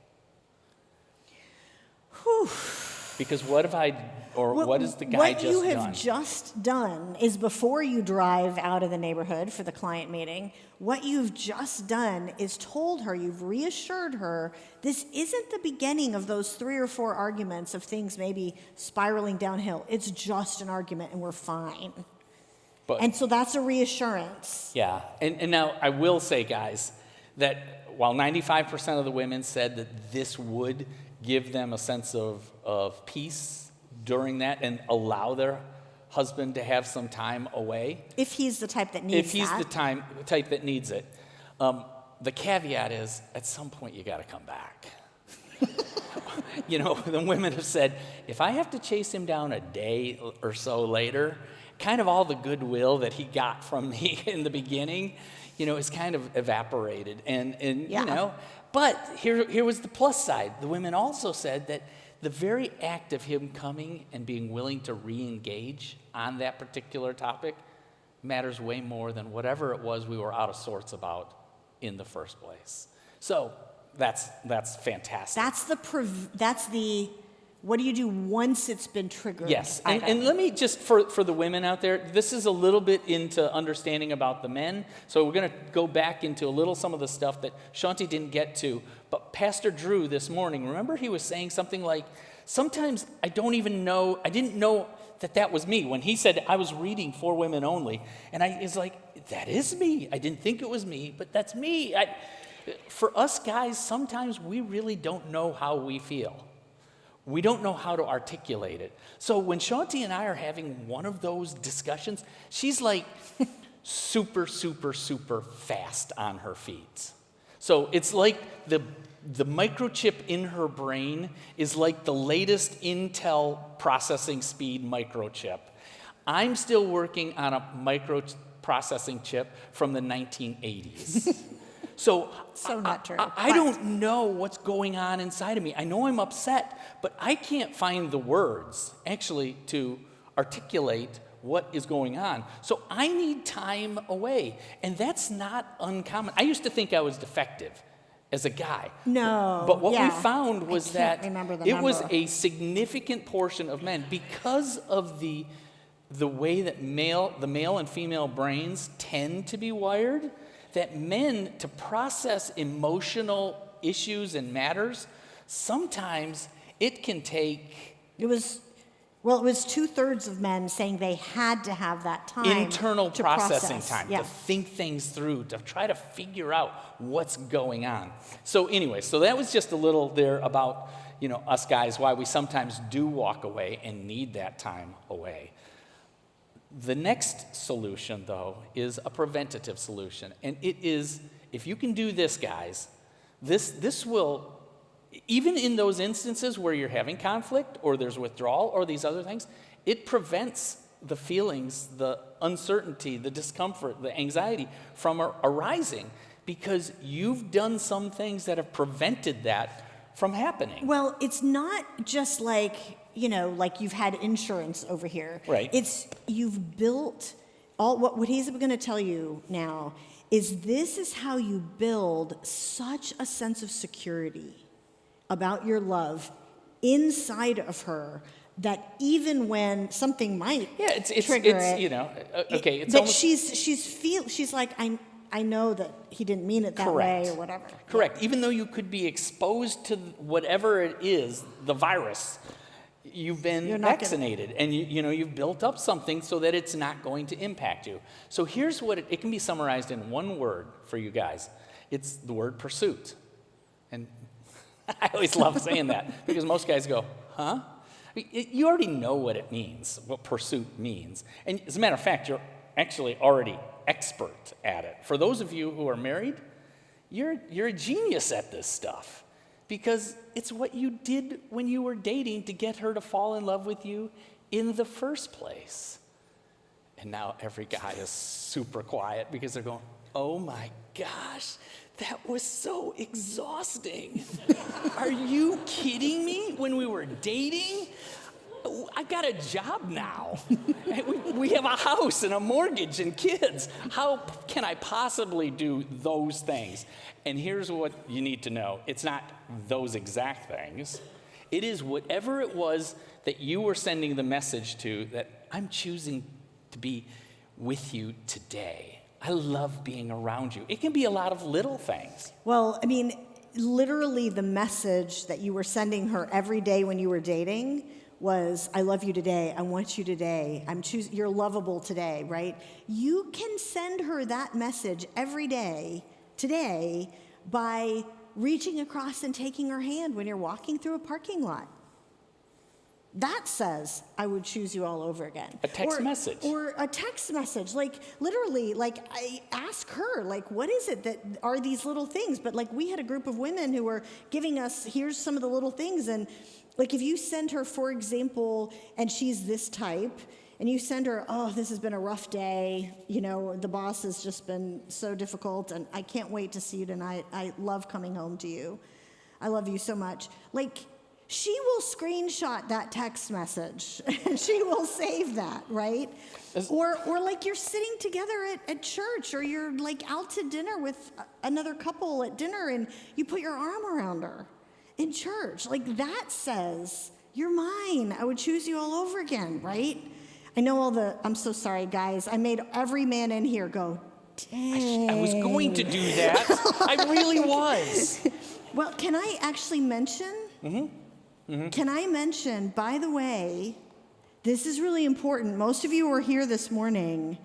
Whew. Because what is the guy what just you have done? just done is, before you drive out of the neighborhood for the client meeting, what you've just done is told her, you've reassured her, this isn't the beginning of those 3 or 4 arguments of things maybe spiraling downhill. It's just an argument and we're fine. And so that's a reassurance. Yeah, and now I will say, guys, that while 95% of the women said that this would give them a sense of peace during that and allow their husband to have some time away. If he's the type that needs it. If he's the type that needs it. The caveat is, at some point you got to come back. The women have said, if I have to chase him down a day or so later, kind of all the goodwill that he got from me in the beginning, is kind of evaporated. But here was the plus side. The women also said that the very act of him coming and being willing to re-engage on that particular topic matters way more than whatever it was we were out of sorts about in the first place. So that's fantastic. That's the what do you do once it's been triggered? Yes, and let me just, for the women out there, this is a little bit into understanding about the men. So we're going to go back into some of the stuff that Shaunti didn't get to. But Pastor Drew this morning, remember he was saying something like, sometimes I didn't know that was me. When he said, I was reading for women only, and I was like, that is me. I didn't think it was me, but that's me. For us guys, sometimes we really don't know how we feel. We don't know how to articulate it. So when Shaunti and I are having one of those discussions, she's like super, super, super fast on her feet. So it's like the microchip in her brain is like the latest Intel processing speed microchip. I'm still working on a microprocessing chip from the 1980s. So not true. I don't know what's going on inside of me. I know I'm upset, but I can't find the words actually to articulate what is going on. So I need time away, and that's not uncommon. I used to think I was defective as a guy. No. But what we found was that it was number. a significant portion of men, because of the way that the male and female brains tend to be wired, that men, to process emotional issues and matters, sometimes it can take... It was 2/3 of men saying they had to have that time. Internal to processing process. time, Yeah. to think things through, to try to figure out what's going on. So anyway, that was just a little there about, us guys, why we sometimes do walk away and need that time away. The next solution, though, is a preventative solution. And it is, if you can do this, guys, this will, even in those instances where you're having conflict or there's withdrawal or these other things, it prevents the feelings, the uncertainty, the discomfort, the anxiety from arising, because you've done some things that have prevented that from happening. Well, it's not just like you've had insurance over here. Right. It's you've built what he's going to tell you now is this is how you build such a sense of security about your love inside of her that even when something might trigger it, that she's like, I know that he didn't mean it that way or whatever. Correct. Even though you could be exposed to whatever it is, the virus, you've been vaccinated, and you've built up something so that it's not going to impact you. So here's what it can be summarized in one word for you guys. It's the word pursuit. And I always love saying that because most guys go, huh? You already know what it means, what pursuit means. And as a matter of fact, you're actually already expert at it. For those of you who are married, you're a genius at this stuff, because it's what you did when you were dating to get her to fall in love with you in the first place. And now every guy is super quiet because they're going, oh my gosh, that was so exhausting. Are you kidding me? When we were dating, I got a job now. We have a house and a mortgage and kids. How can I possibly do those things? And here's what you need to know. It's not those exact things. It is whatever it was that you were sending the message to, that I'm choosing to be with you today. I love being around you. It can be a lot of little things. Well, I mean, literally the message that you were sending her every day when you were dating was, I love you today, I want you today, you're lovable today, right? You can send her that message every day, today, by reaching across and taking her hand when you're walking through a parking lot. That says, I would choose you all over again. A text message. Or a text message. Like, literally, like, I ask her, like, what is it that are these little things? But, like, we had a group of women who were giving us, here's some of the little things. And, like, if you send her, for example, and she's this type, and you send her, oh, this has been a rough day. You know, the boss has just been so difficult, and I can't wait to see you tonight. I love coming home to you. I love you so much. Like, she will screenshot that text message and she will save that, right? Or like you're sitting together at church, or you're like out to dinner with another couple at dinner and you put your arm around her in church. Like that says, you're mine. I would choose you all over again, right? I know I'm so sorry, guys. I made every man in here go, dang. I was going to do that. I really was. Well, can I actually mention? Mm-hmm. Can I mention, by the way, this is really important. Most of you were here this morning.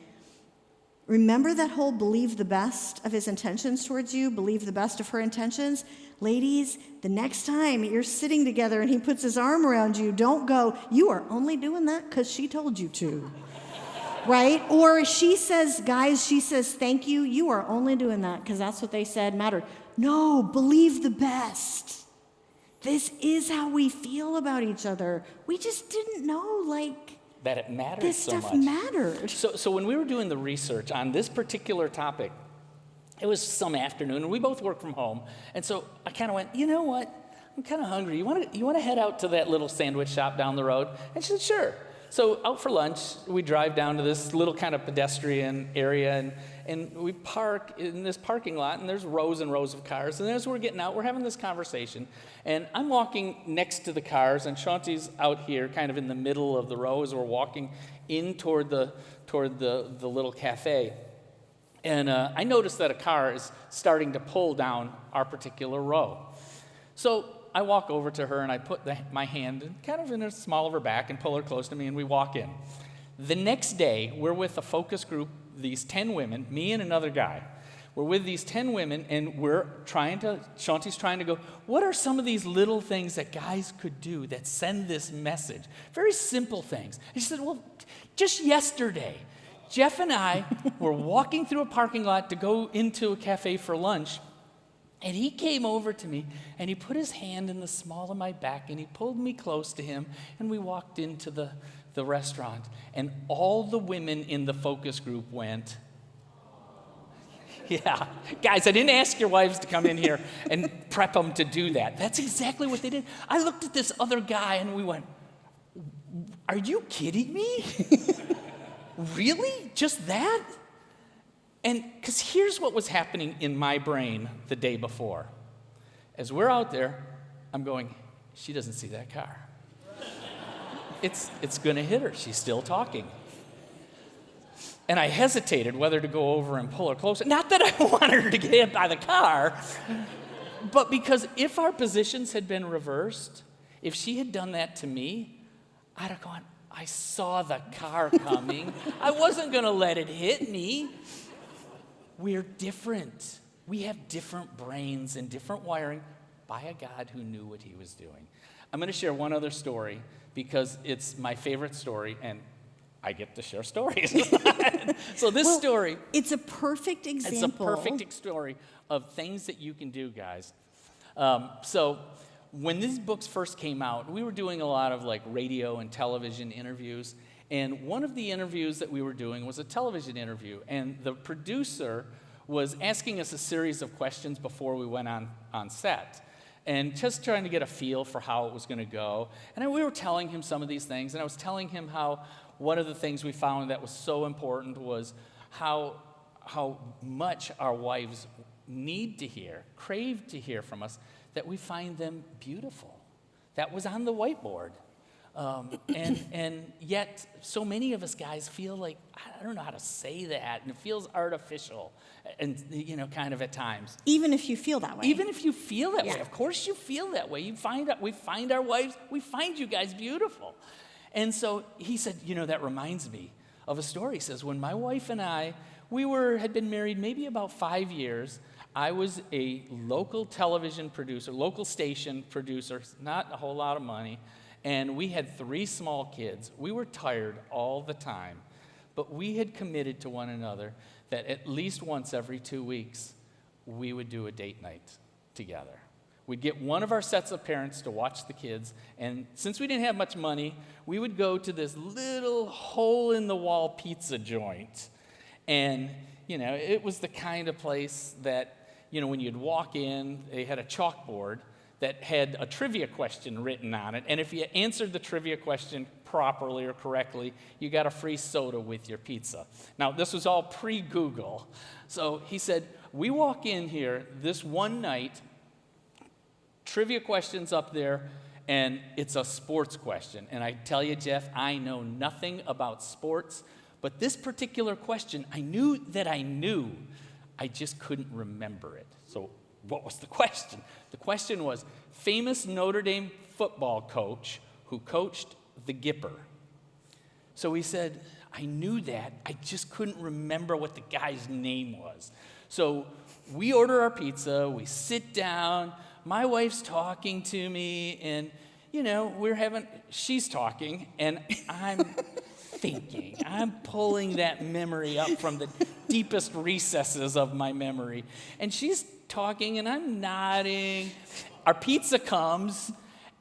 Remember that whole believe the best of his intentions towards you, believe the best of her intentions? Ladies, the next time you're sitting together and he puts his arm around you, don't go, you are only doing that because she told you to. Right? Or she says, guys, she says, thank you. You are only doing that because that's what they said mattered. No, believe the best. This is how we feel about each other. We just didn't know, like, that it mattered this so much. stuff mattered. So when we were doing the research on this particular topic, it was some afternoon, and we both work from home. And so I kind of went, you know what? I'm kind of hungry. You want to head out to that little sandwich shop down the road? And she said, sure. So out for lunch, we drive down to this little kind of pedestrian area, and we park in this parking lot, and there's rows and rows of cars. And as we're getting out, we're having this conversation. And I'm walking next to the cars, and Shaunti's out here kind of in the middle of the row as we're walking in toward the little cafe. And I noticed that a car is starting to pull down our particular row. So I walk over to her and I put my hand kind of in the small of her back and pull her close to me, and we walk in. The next day, we're with a focus group, these 10 women, me and another guy. We're with these 10 women, and Shaunti's trying to go, what are some of these little things that guys could do that send this message? Very simple things. And she said, well, just yesterday, Jeff and I were walking through a parking lot to go into a cafe for lunch. And he came over to me, and he put his hand in the small of my back, and he pulled me close to him, and we walked into the restaurant. And all the women in the focus group went, yeah. Guys, I didn't ask your wives to come in here and prep them to do that. That's exactly what they did. I looked at this other guy, and we went, are you kidding me? Really? Just that? And because here's what was happening in my brain the day before. As we're out there, I'm going, she doesn't see that car. It's going to hit her. She's still talking. And I hesitated whether to go over and pull her closer. Not that I wanted her to get hit by the car, but because if our positions had been reversed, if she had done that to me, I'd have gone, I saw the car coming. I wasn't going to let it hit me. We're different. We have different brains and different wiring by a God who knew what he was doing. I'm going to share one other story because it's my favorite story, and I get to share stories. So this story... It's a perfect example. It's a perfect story of things that you can do, guys. So when these books first came out, we were doing a lot of like radio and television interviews, And one of the interviews that we were doing was a television interview, and the producer was asking us a series of questions before we went on set, and just trying to get a feel for how it was going to go. And we were telling him some of these things, and I was telling him how one of the things we found that was so important was how much our wives need to hear, crave to hear from us, that we find them beautiful. That was on the whiteboard. And yet, so many of us guys feel like, I don't know how to say that, and it feels artificial, and kind of at times. Even if you feel that way. Even if you feel that Yeah. way, of course you feel that way. We find our wives, we find you guys beautiful. And so he said, that reminds me of a story. He says, when my wife and I, had been married maybe about 5 years. I was a local television producer, local station producer, not a whole lot of money. And we had 3 small kids. We were tired all the time, but we had committed to one another that at least once every 2 weeks, we would do a date night together. We'd get one of our sets of parents to watch the kids, and since we didn't have much money, we would go to this little hole-in-the-wall pizza joint. And, it was the kind of place that, when you'd walk in, they had a chalkboard that had a trivia question written on it. And if you answered the trivia question properly or correctly, you got a free soda with your pizza. Now, this was all pre-Google. So he said, we walk in here this one night, trivia questions up there, and it's a sports question. And I tell you, Jeff, I know nothing about sports, but this particular question, I knew that I knew. I just couldn't remember it. So what was the question? The question was, famous Notre Dame football coach who coached the Gipper. So he said, I knew that. I just couldn't remember what the guy's name was. So we order our pizza. We sit down. My wife's talking to me, and, she's talking, and I'm thinking. I'm pulling that memory up from the deepest recesses of my memory. And she's talking, and I'm nodding. Our pizza comes,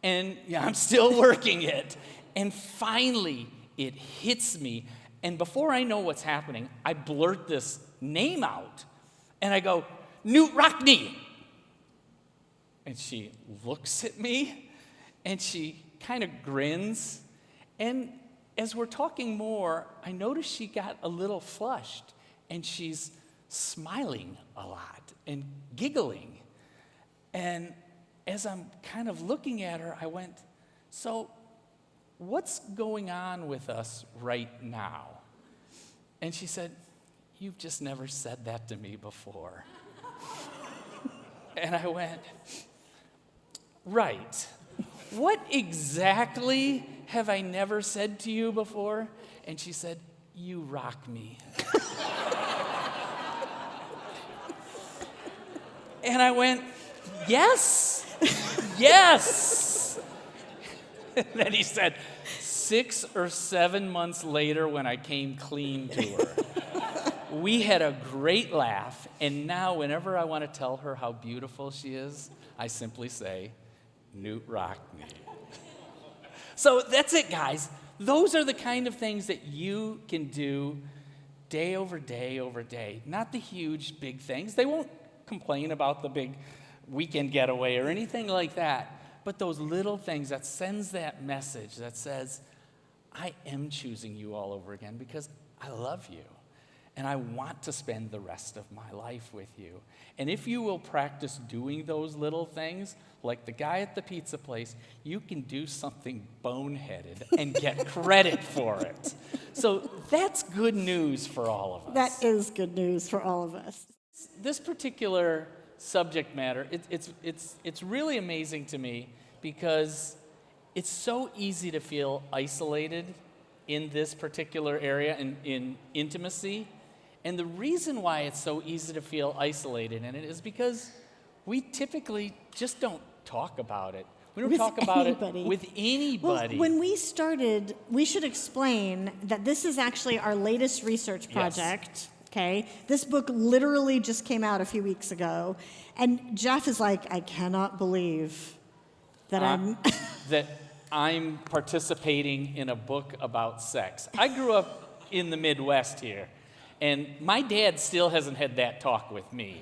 and I'm still working it. And finally, it hits me. And before I know what's happening, I blurt this name out. And I go, Newt Rockne. And she looks at me, and she kind of grins. And as we're talking more, I notice she got a little flushed, and she's smiling a lot and giggling. And as I'm kind of looking at her, I went, so what's going on with us right now? And she said, you've just never said that to me before. And I went, right. What exactly have I never said to you before? And she said, you rock me. And I went, yes, yes. And then he said, 6 or 7 months later, when I came clean to her, we had a great laugh. And now whenever I want to tell her how beautiful she is, I simply say, Newt rocked me. So that's it, guys. Those are the kind of things that you can do day over day over day. Not the huge, big things. They won't complain about the big weekend getaway or anything like that. But those little things that sends that message that says, I am choosing you all over again because I love you. And I want to spend the rest of my life with you. And if you will practice doing those little things, like the guy at the pizza place, you can do something boneheaded and get credit for it. So that's good news for all of us. That is good news for all of us. This particular subject matter, it's really amazing to me because it's so easy to feel isolated in this particular area, in intimacy. And the reason why it's so easy to feel isolated in it is because we typically just don't talk about it. We don't talk about it with anybody. Well, when we started, we should explain that this is actually our latest research project. Yes. Okay, this book literally just came out a few weeks ago, and Jeff is like, I cannot believe that I'm participating in a book about sex. I grew up in the Midwest here, and my dad still hasn't had that talk with me.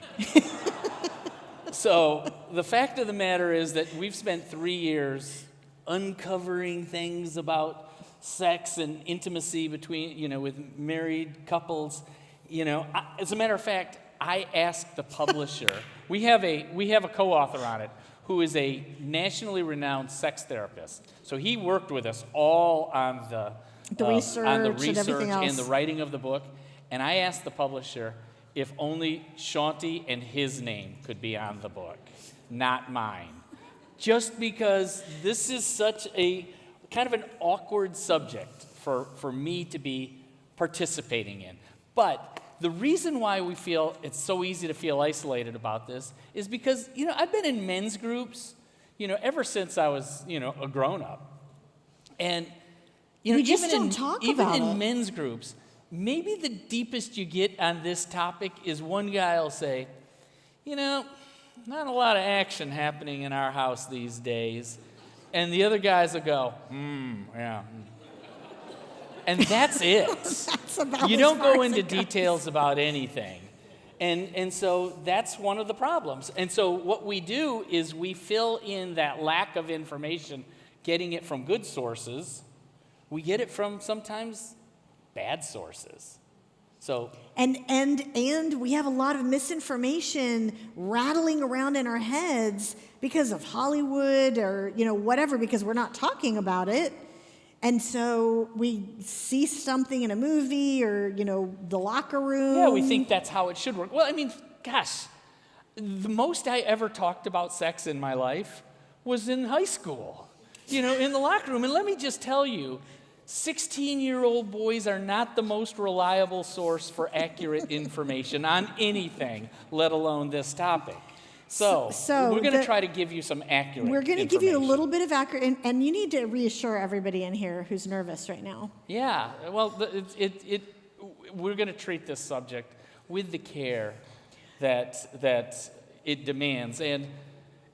So the fact of the matter is that we've spent 3 years uncovering things about sex and intimacy between, with married couples. As a matter of fact, I asked the publisher. We have a co-author on it who is a nationally renowned sex therapist. So he worked with us all on the research and everything else, and the writing of the book. And I asked the publisher if only Shaunti and his name could be on the book, not mine. Just because this is such a kind of an awkward subject for me to be participating in. But the reason why we feel it's so easy to feel isolated about this is because, I've been in men's groups, ever since I was, a grown-up. And, we just don't talk about it. Even in men's groups, maybe the deepest you get on this topic is one guy will say, not a lot of action happening in our house these days. And the other guys will go, yeah. And that's it. That's about you as don't far go as into it goes. details about anything. And so that's one of the problems. And so what we do is we fill in that lack of information, getting it from good sources. We get it from sometimes bad sources. So and we have a lot of misinformation rattling around in our heads because of Hollywood or whatever, because we're not talking about it. And so we see something in a movie or the locker room. Yeah, we think that's how it should work. Well, gosh, the most I ever talked about sex in my life was in high school, in the locker room. And let me just tell you, 16-year-old boys are not the most reliable source for accurate information on anything, let alone this topic. So we're going to try to give you some accurate We're going to information. give you a little bit of accurate, and you need to reassure everybody in here who's nervous right now. Yeah, well, we're going to treat this subject with the care that it demands. And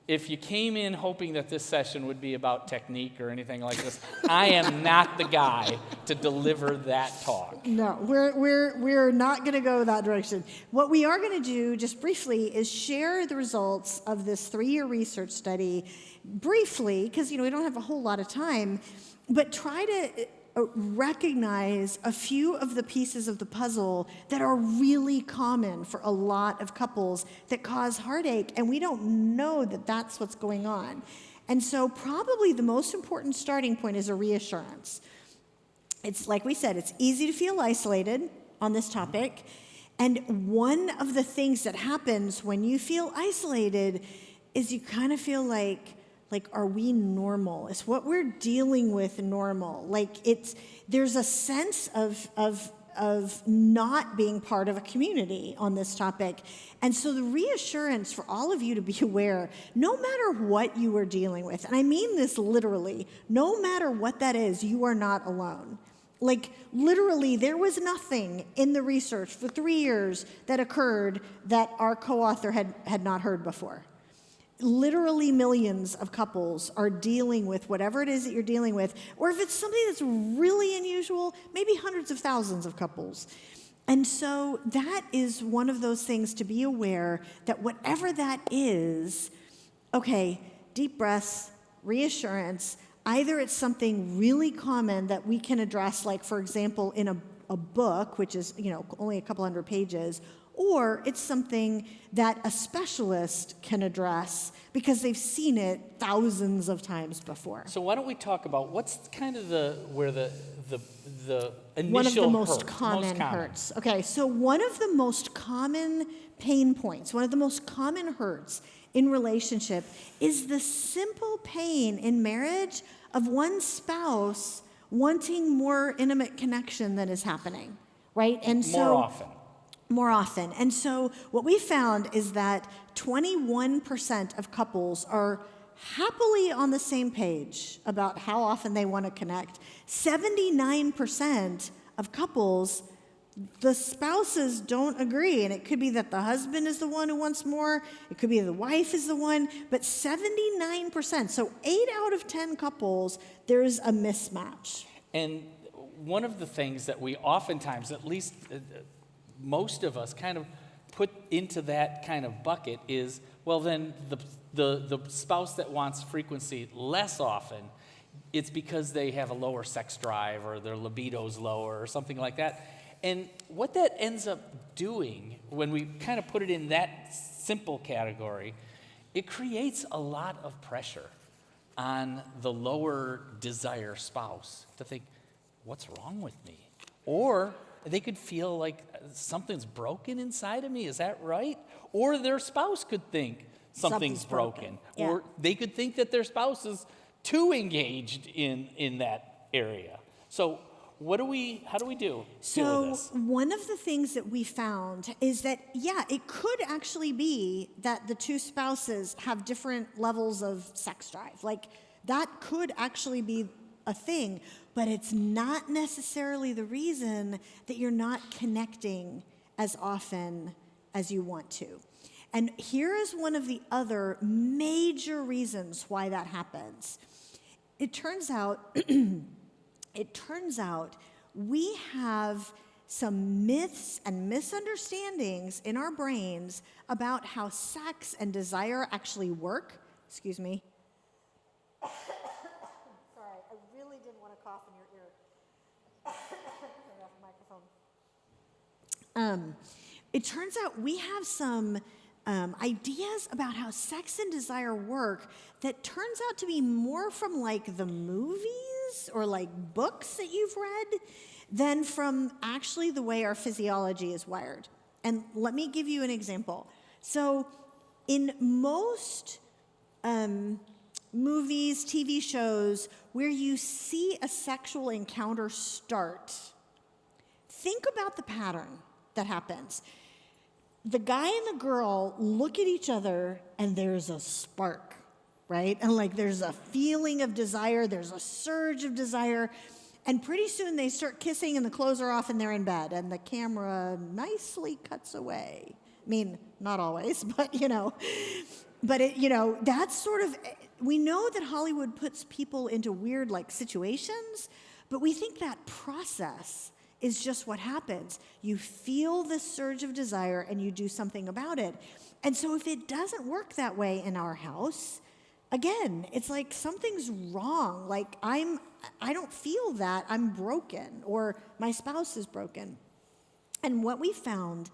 if you came in hoping that this session would be about technique or anything like this, I am not the guy to deliver that talk. No, we're not going to go that direction. What we are going to do, just briefly, is share the results of this 3-year research study briefly, because we don't have a whole lot of time, but try to recognize a few of the pieces of the puzzle that are really common for a lot of couples that cause heartache, and we don't know that that's what's going on. And so probably the most important starting point is a reassurance. It's like we said, it's easy to feel isolated on this topic, and one of the things that happens when you feel isolated is you kind of feel like, are we normal? Is what we're dealing with normal? There's a sense of not being part of a community on this topic. And so the reassurance for all of you to be aware, no matter what you are dealing with, and I mean this literally, no matter what that is, you are not alone. Literally, there was nothing in the research for 3 years that occurred that our co-author had not heard before. Literally millions of couples are dealing with whatever it is that you're dealing with, or if it's something that's really unusual, maybe hundreds of thousands of couples. And so that is one of those things to be aware that whatever that is, okay, deep breaths, reassurance, either it's something really common that we can address, like for example, in a book, which is only a couple hundred pages, or it's something that a specialist can address because they've seen it thousands of times before. So why don't we talk about what's kind of the initial one of the most hurt, common hurts. Okay, so one of the most common pain points, one of the most common hurts in relationship is the simple pain in marriage of one spouse wanting more intimate connection than is happening, right? And so more often. And so what we found is that 21% of couples are happily on the same page about how often they want to connect. 79% of couples the spouses don't agree. And it could be that the husband is the one who wants more. It could be the wife is the one. But 79%, so 8 out of 10 couples, there's a mismatch. And one of the things that we oftentimes, at least most of us, kind of put into that kind of bucket is, well, then the spouse that wants frequency less often, it's because they have a lower sex drive or their libido's lower or something like that. And what that ends up doing, when we kind of put it in that simple category, it creates a lot of pressure on the lower desire spouse to think, what's wrong with me? Or they could feel like something's broken inside of me, is that right? Or their spouse could think something's broken. Yeah. Or they could think that their spouse is too engaged in that area. So how do we deal with this? One of the things that we found is that, it could actually be that the two spouses have different levels of sex drive. Like, that could actually be a thing, but it's not necessarily the reason that you're not connecting as often as you want to. And here is one of the other major reasons why that happens. It turns out we have some myths and misunderstandings in our brains about how sex and desire actually work. Excuse me. Sorry, I really didn't want to cough in your ear. Turn off the microphone. It turns out we have some ideas about how sex and desire work that turns out to be more from like the movies or like books that you've read than from actually the way our physiology is wired. And let me give you an example. So in most movies, TV shows, where you see a sexual encounter start, think about the pattern that happens. The guy and the girl look at each other and there's a spark, right? And like there's a feeling of desire, there's a surge of desire, and pretty soon they start kissing and the clothes are off and they're in bed and the camera nicely cuts away. I mean, not always, but that's sort of, we know that Hollywood puts people into weird like situations, but we think that process is just what happens. You feel this surge of desire and you do something about it. And so if it doesn't work that way in our house, again, it's like something's wrong. Like I don't feel that, I'm broken, or my spouse is broken. And what we found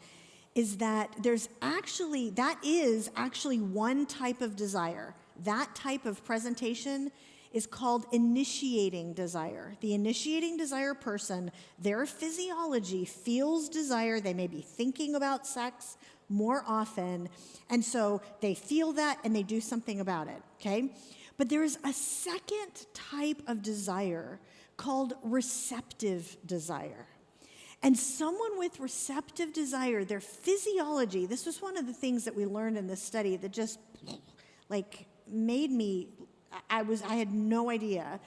is that that is actually one type of desire. That type of presentation is called initiating desire. The initiating desire person, their physiology feels desire. They may be thinking about sex more often, and so they feel that and they do something about it, okay? But there is a second type of desire called receptive desire. And someone with receptive desire, their physiology, this was one of the things that we learned in this study that just like made me, I had no idea,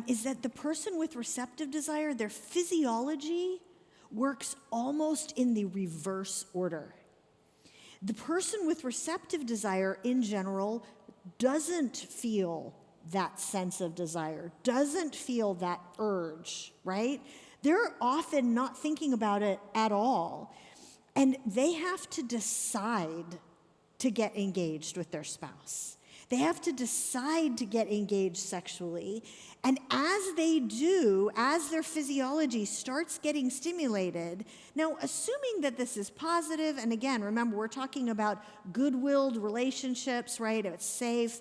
is that the person with receptive desire, their physiology works almost in the reverse order. The person with receptive desire in general doesn't feel that sense of desire, doesn't feel that urge, right? They're often not thinking about it at all. And they have to decide to get engaged with their spouse. They have to decide to get engaged sexually. And as they do, as their physiology starts getting stimulated, now assuming that this is positive, and again, remember, we're talking about good-willed relationships, right? It's safe.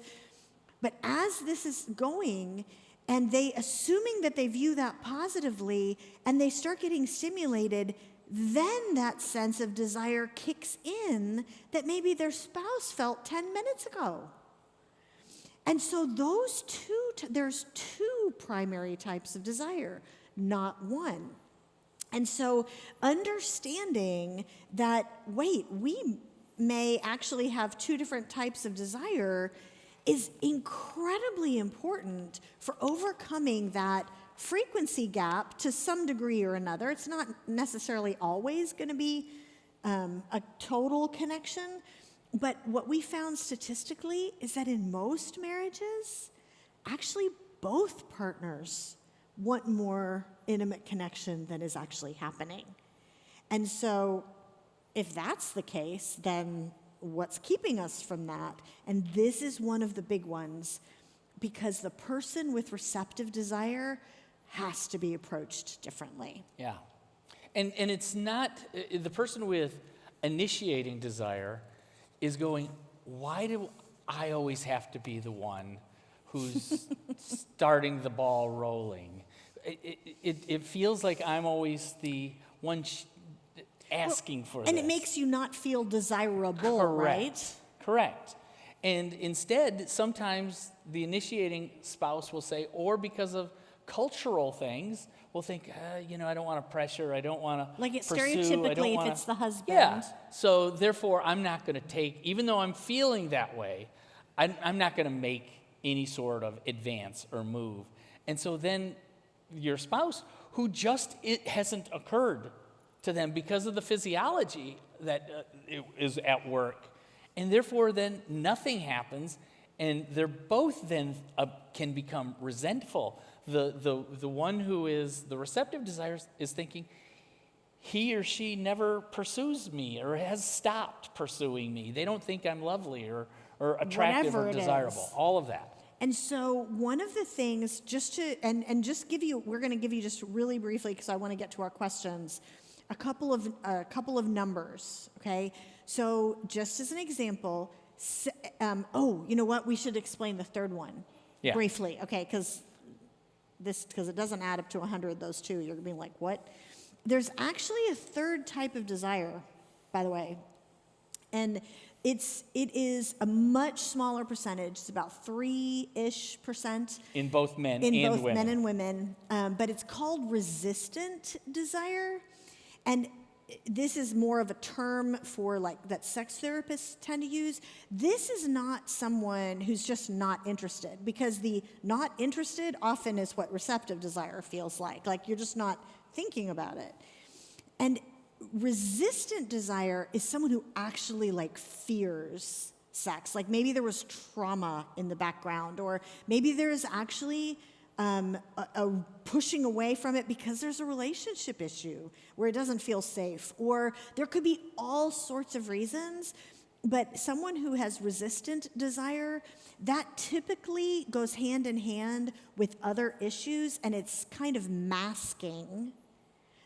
But as this is going, and assuming that they view that positively, and they start getting stimulated, then that sense of desire kicks in that maybe their spouse felt 10 minutes ago. And so there's two primary types of desire, not one. And so understanding that, we may actually have two different types of desire is incredibly important for overcoming that frequency gap to some degree or another. It's not necessarily always going to be a total connection. But what we found statistically is that in most marriages, actually both partners want more intimate connection than is actually happening. And so if that's the case, then what's keeping us from that? And this is one of the big ones, because the person with receptive desire has to be approached differently. Yeah. And it's not, the person with initiating desire is going, why do I always have to be the one who's starting the ball rolling? It feels like I'm always the one asking for this. And it makes you not feel desirable, right? Correct. And instead, sometimes the initiating spouse will say, or because of cultural things, will think, I don't want to pressure, I don't want to Like it pursue, stereotypically, if it's the husband. Yeah, so therefore I'm not going to take, even though I'm feeling that way, I'm not going to make any sort of advance or move. And so then your spouse, who just, it hasn't occurred to them because of the physiology that is at work, and therefore then nothing happens, and they're both then can become resentful. The one who is the receptive desire is thinking, he or she never pursues me or has stopped pursuing me. They don't think I'm lovely or attractive Whatever or it desirable. is. All of that. And so one of the things, just give you, we're going to give you just really briefly, because I want to get to our questions, a couple of numbers, okay? So just as an example, you know what? We should explain the third one briefly, okay? Because it doesn't add up to 100, those two. You're going to be like, what? There's actually a third type of desire, by the way, and it is a much smaller percentage. It's about 3-ish% In both men and in both women. men and women, but it's called resistant desire, and this is more of a term for that sex therapists tend to use. This is not someone who's just not interested, because the not interested often is what receptive desire feels like. Like you're just not thinking about it. And resistant desire is someone who actually fears sex. Like maybe there was trauma in the background, or maybe there's actually a pushing away from it because there's a relationship issue where it doesn't feel safe, or there could be all sorts of reasons. But someone who has resistant desire, that typically goes hand in hand with other issues, and it's kind of masking.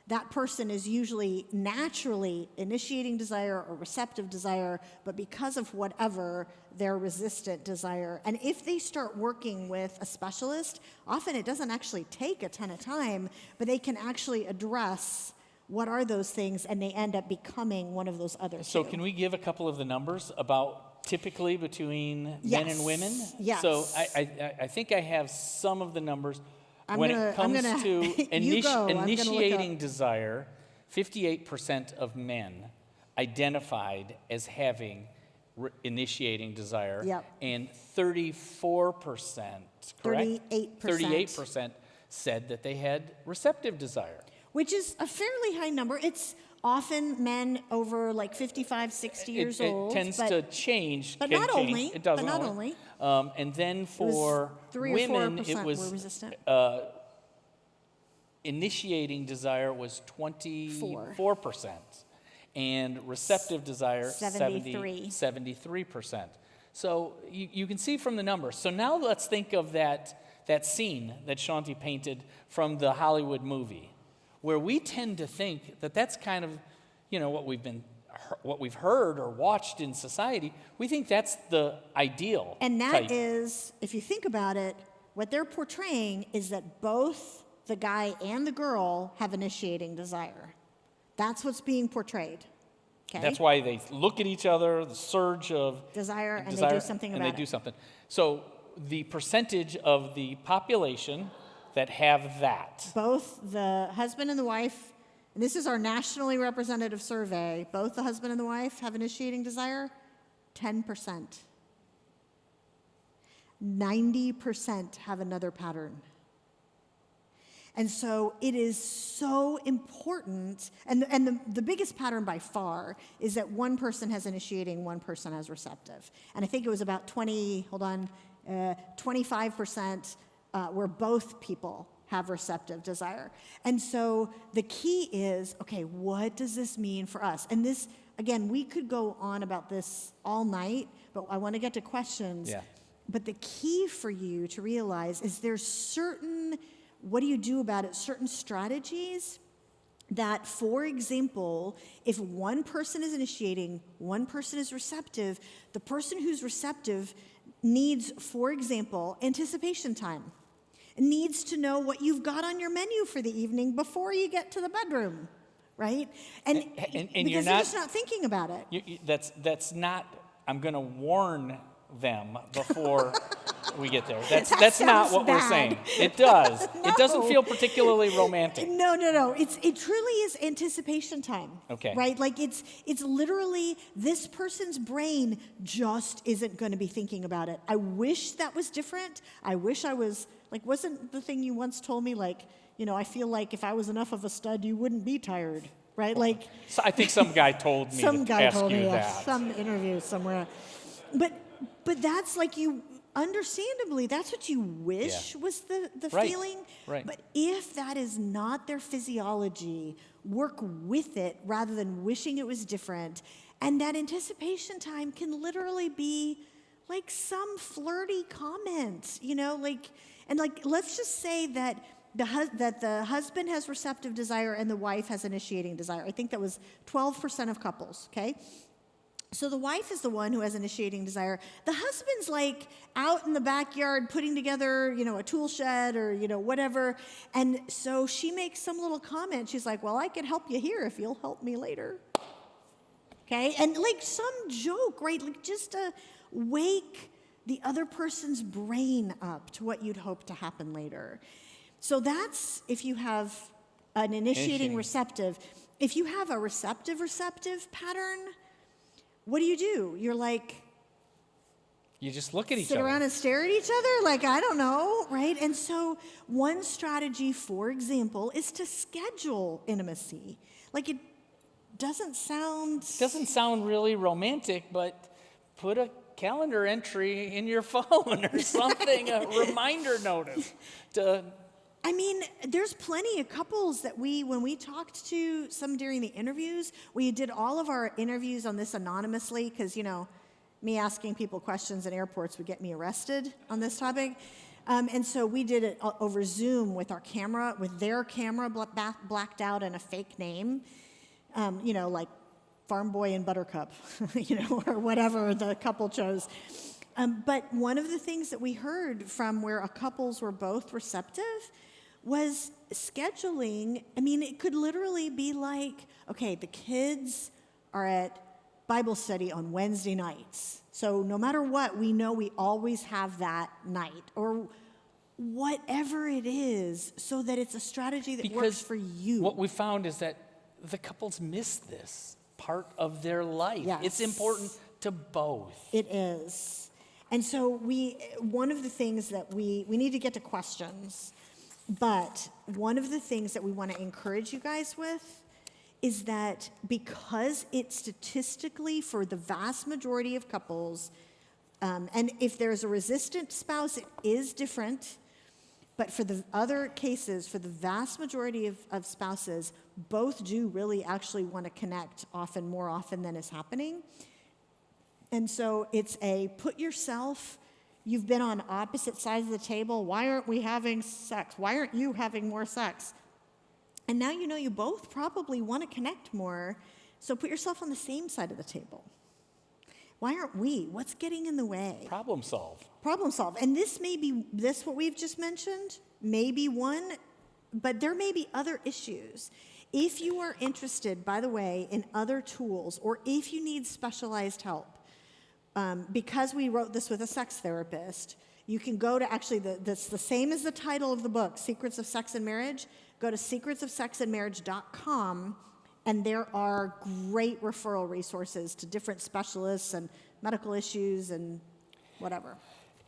That person is usually naturally initiating desire or receptive desire, but because of whatever, they're resistant desire. And if they start working with a specialist, often it doesn't actually take a ton of time, but they can actually address what are those things, and they end up becoming one of those other So two. can we give a couple of the numbers about typically between men and women? Yes. So I think I have some of the numbers. When it I'm comes gonna- to you go. I'm gonna look initiating up. desire, 58% of men identified as having initiating desire, Yep. and 34%, correct? 38%. 38% said that they had receptive desire. Which is a fairly high number. It's often men over 55, 60 years old. It tends but to change. but can not change. only, It doesn't but not always. only. And then for 3 or women, 4% it was were resistant. Initiating desire was 24%, and receptive desire 73%. So you can see from the numbers. So now let's think of that scene that Shaunti painted from the Hollywood movie, where we tend to think that that's kind of what we've heard or watched in society. We think that's the ideal. And that type. is, if you think about it, what they're portraying is that both the guy and the girl have initiating desire. That's what's being portrayed. Okay? That's why they look at each other, the surge of Desire, and they do something about and it. they do something. So the percentage of the population that have that, Both the husband and the wife, and this is our nationally representative survey, both the husband and the wife have initiating desire, 10%. 90% have another pattern. And so it is so important, and the biggest pattern by far is that one person has initiating, one person has receptive. And I think it was about 25% where both people have receptive desire. And so the key is, okay, what does this mean for us? And this, again, we could go on about this all night, but I want to get to questions. Yeah. But the key for you to realize is there's certain, what do you do about it, certain strategies that, for example, if one person is initiating, one person is receptive, the person who's receptive needs, for example, anticipation time. Needs to know what you've got on your menu for the evening before you get to the bedroom, right? And because they're just not thinking about it. That's not, I'm going to warn them before we get there. That's not what we're saying. It does. No. It doesn't feel particularly romantic. No. It truly is anticipation time. Okay. Right? Like it's literally this person's brain just isn't going to be thinking about it. I wish that was different. I wish I was, like, wasn't the thing you once told me, like, I feel like if I was enough of a stud, you wouldn't be tired. Right? Like, So I think some guy told me some to guy ask told you me that. some interview somewhere. But that's like, you understandably, that's what you wish was the Right. feeling. Right. But if that is not their physiology, work with it rather than wishing it was different. And that anticipation time can literally be like some flirty comment, let's just say that the husband has receptive desire and the wife has initiating desire. I think that was 12% of couples, okay? So the wife is the one who has initiating desire. The husband's like out in the backyard putting together, a tool shed or, whatever. And so she makes some little comment. She's like, well, I can help you here if you'll help me later. Okay? And like some joke, right? Like just to wake the other person's brain up to what you'd hope to happen later. So that's if you have an initiating receptive. If you have a receptive pattern, what do? You're like, You just look at each sit other. around and stare at each other? Like, I don't know, right? And so one strategy, for example, is to schedule intimacy. Like, it doesn't sound really romantic, but put a calendar entry in your phone or something, a reminder notice to. I mean, there's plenty of couples that when we talked to some during the interviews, we did all of our interviews on this anonymously because, me asking people questions in airports would get me arrested on this topic. And so we did it over Zoom with their camera blacked out and a fake name, like Farm Boy and Buttercup, or whatever the couple chose. But one of the things that we heard from where couples were both receptive was scheduling. I mean, it could literally be like, okay, the kids are at Bible study on Wednesday nights. So no matter what, we know we always have that night or whatever it is so that it's a strategy that works for you. What we found is that the couples miss this part of their life. Yes. It's important to both. It is. And so one of the things that we need to get to questions, but one of the things that we want to encourage you guys with is that because it's statistically for the vast majority of couples, and if there's a resistant spouse, it is different, but for the other cases, for the vast majority of spouses, both do really actually want to connect more often than is happening. And so it's you've been on opposite sides of the table. Why aren't we having sex? Why aren't you having more sex? And now you both probably want to connect more. So put yourself on the same side of the table. Why aren't we? What's getting in the way? Problem solve. And this what we've just mentioned, may be one, but there may be other issues. If you are interested, by the way, in other tools, or if you need specialized help, because we wrote this with a sex therapist, you can go to that's the same as the title of the book, Secrets of Sex and Marriage. Go to secretsofsexandmarriage.com, and there are great referral resources to different specialists and medical issues and whatever.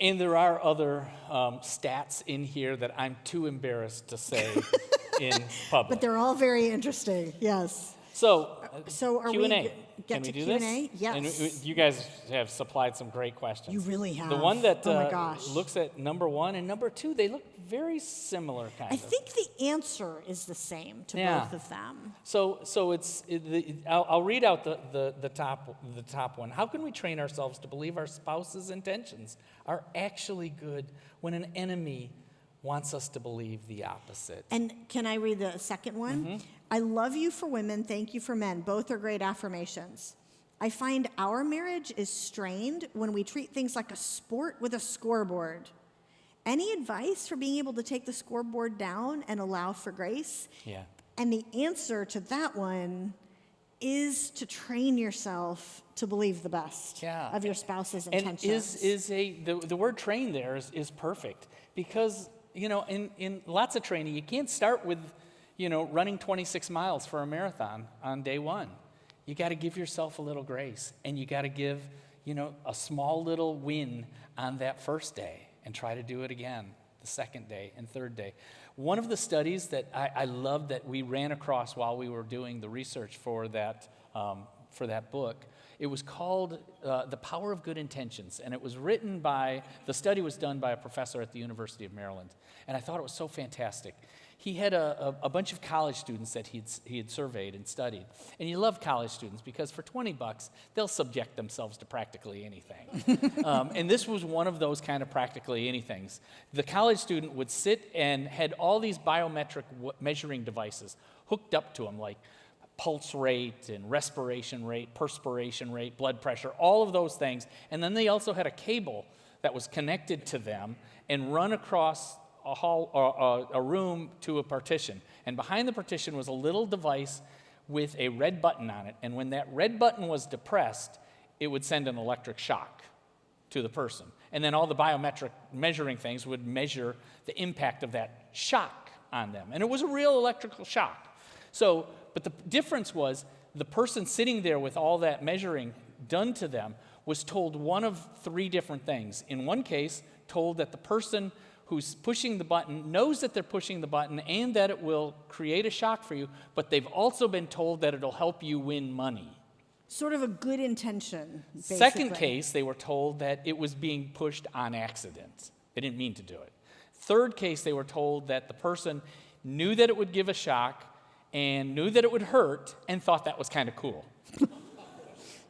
And there are other stats in here that I'm too embarrassed to say in public. But they're all very interesting, yes. So So are Q&A. we Can get we to do Q&A? this? Yes. And you guys have supplied some great questions. You really have. The one that oh my gosh. looks at number 1 and number 2, they look very similar, kind I of. think the answer is the same to Yeah. both of them. So I'll read out the top one. How can we train ourselves to believe our spouse's intentions are actually good when an enemy wants us to believe the opposite? And can I read the second one? Mm-hmm. I love you for women, thank you for men. Both are great affirmations. I find our marriage is strained when we treat things like a sport with a scoreboard. Any advice for being able to take the scoreboard down and allow for grace? Yeah. And the answer to that one is to train yourself to believe the best of your spouse's intentions. And the word train there is perfect, because in lots of training you can't start with running 26 miles for a marathon on day 1. You got to give yourself a little grace, and you got to give a small little win on that first day and try to do it again the second day and third day. One of the studies that I love that we ran across while we were doing the research for that book, it was called The Power of Good Intentions, and it was the study was done by a professor at the University of Maryland, and I thought it was so fantastic. He had a bunch of college students that he had surveyed and studied, and you love college students because for $20 they'll subject themselves to practically anything. And this was one of those kind of practically anythings. The college student would sit and had all these biometric measuring devices hooked up to him, like pulse rate and respiration rate, perspiration rate, blood pressure, all of those things. And then they also had a cable that was connected to them and run across a room to a partition. And behind the partition was a little device with a red button on it. And when that red button was depressed, it would send an electric shock to the person. And then all the biometric measuring things would measure the impact of that shock on them. And it was a real electrical shock. But the difference was the person sitting there with all that measuring done to them was told one of 3 different things. In one case, told that the person who's pushing the button knows that they're pushing the button and that it will create a shock for you, but they've also been told that it'll help you win money. Sort of a good intention, basically. Second case, they were told that it was being pushed on accident. They didn't mean to do it. Third case, they were told that the person knew that it would give a shock and knew that it would hurt and thought that was kind of cool.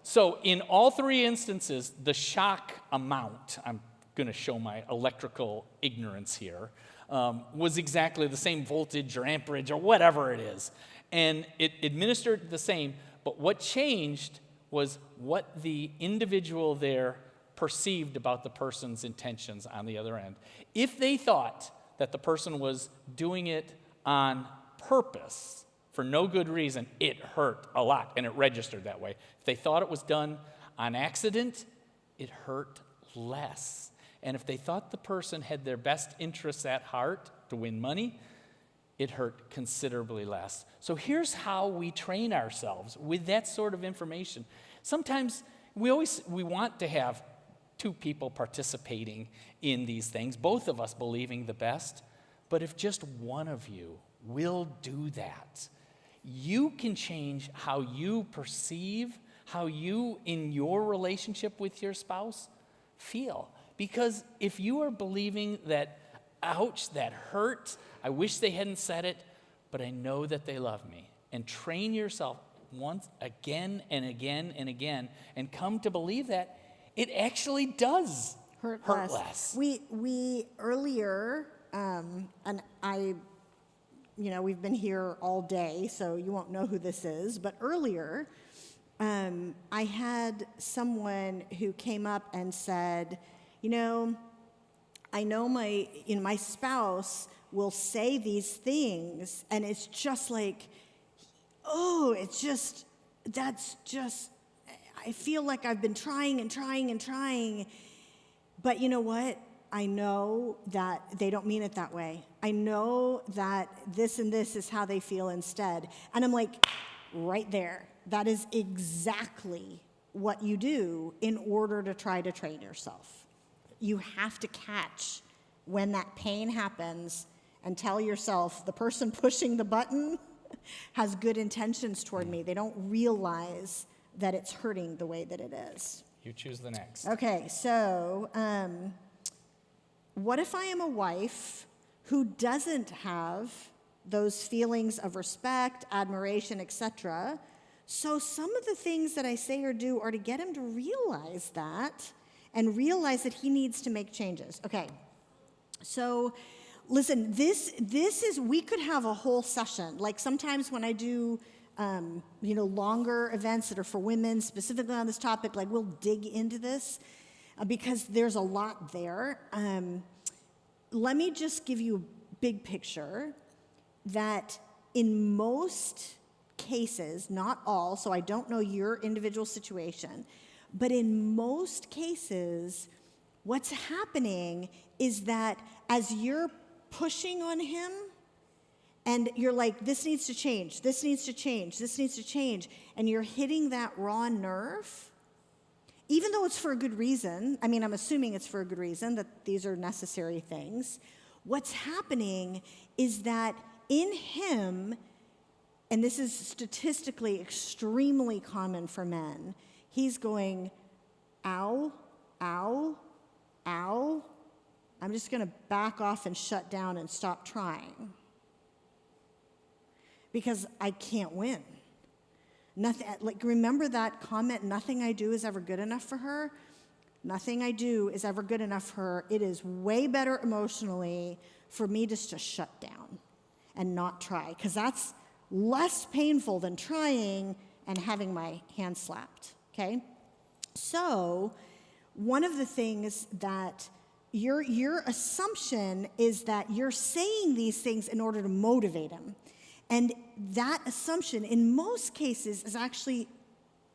So in all 3 instances, the shock amount, I'm going to show my electrical ignorance here, was exactly the same voltage or amperage or whatever it is. And it administered the same, but what changed was what the individual there perceived about the person's intentions on the other end. If they thought that the person was doing it on purpose, for no good reason, it hurt a lot, and it registered that way. If they thought it was done on accident, it hurt less. And if they thought the person had their best interests at heart to win money, it hurt considerably less. So here's how we train ourselves with that sort of information. Sometimes we want to have 2 people participating in these things, both of us believing the best. But if just one of you will do that, you can change how you perceive, how you, in your relationship with your spouse, feel. Because if you are believing that, ouch, that hurt, I wish they hadn't said it, but I know that they love me, and train yourself once, again and again and again, and come to believe that it actually does hurt less. We earlier, and I, we've been here all day, so you won't know who this is, but earlier, I had someone who came up and said, I know my spouse will say these things, and it's just like, I feel like I've been trying and trying and trying, but you know what? I know that they don't mean it that way. I know that this and this is how they feel instead. And I'm like, right there. That is exactly what you do in order to try to train yourself. You have to catch when that pain happens and tell yourself, the person pushing the button has good intentions toward me. They don't realize that it's hurting the way that it is. You choose the next. Okay, so what if I am a wife who doesn't have those feelings of respect, admiration, etc.? So some of the things that I say or do are to get him to realize that and realize that he needs to make changes. Okay, so listen, this is, we could have a whole session. Like sometimes when I do longer events that are for women, specifically on this topic, like we'll dig into this because there's a lot there. Let me just give you a big picture that in most cases, not all, so I don't know your individual situation, but in most cases, what's happening is that as you're pushing on him, and you're like, this needs to change, this needs to change, this needs to change, and you're hitting that raw nerve, even though it's for a good reason, I mean, I'm assuming it's for a good reason, that these are necessary things, what's happening is that in him, and this is statistically extremely common for men, he's going, ow, ow, ow, I'm just going to back off and shut down and stop trying. Because I can't win. Nothing, like, remember that comment, nothing I do is ever good enough for her? Nothing I do is ever good enough for her. It is way better emotionally for me just to shut down and not try, because that's less painful than trying and having my hand slapped, okay? So one of the things that your assumption is that you're saying these things in order to motivate him. And that assumption, in most cases, is actually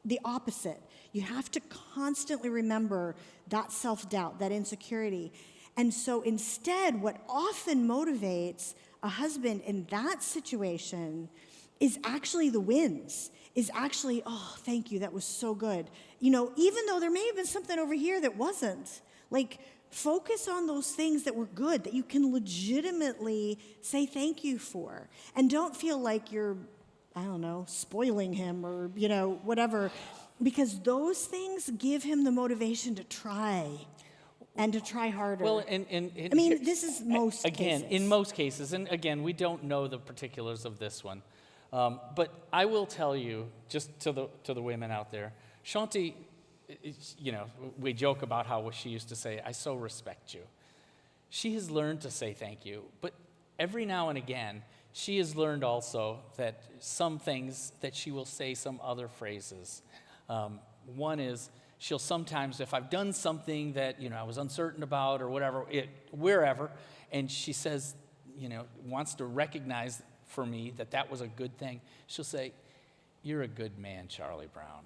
the opposite. You have to constantly remember that self-doubt, that insecurity. And so instead, what often motivates a husband in that situation is actually the wins, is actually, oh, thank you, that was so good. You know, even though there may have been something over here that wasn't. Like, focus on those things that were good, that you can legitimately say thank you for. And don't feel like you're, I don't know, spoiling him or, whatever. Because those things give him the motivation to try and to try harder. Well, and I mean, this is most again, cases. in most cases, and again, we don't know the particulars of this one. But I will tell you, just to the women out there, Shaunti, we joke about how she used to say, I so respect you. She has learned to say thank you, but every now and again, she has learned also that some things that she will say some other phrases. One is, she'll sometimes, if I've done something that, I was uncertain about or whatever, wherever, and she says, wants to recognize for me that was a good thing, she'll say, you're a good man, Charlie Brown.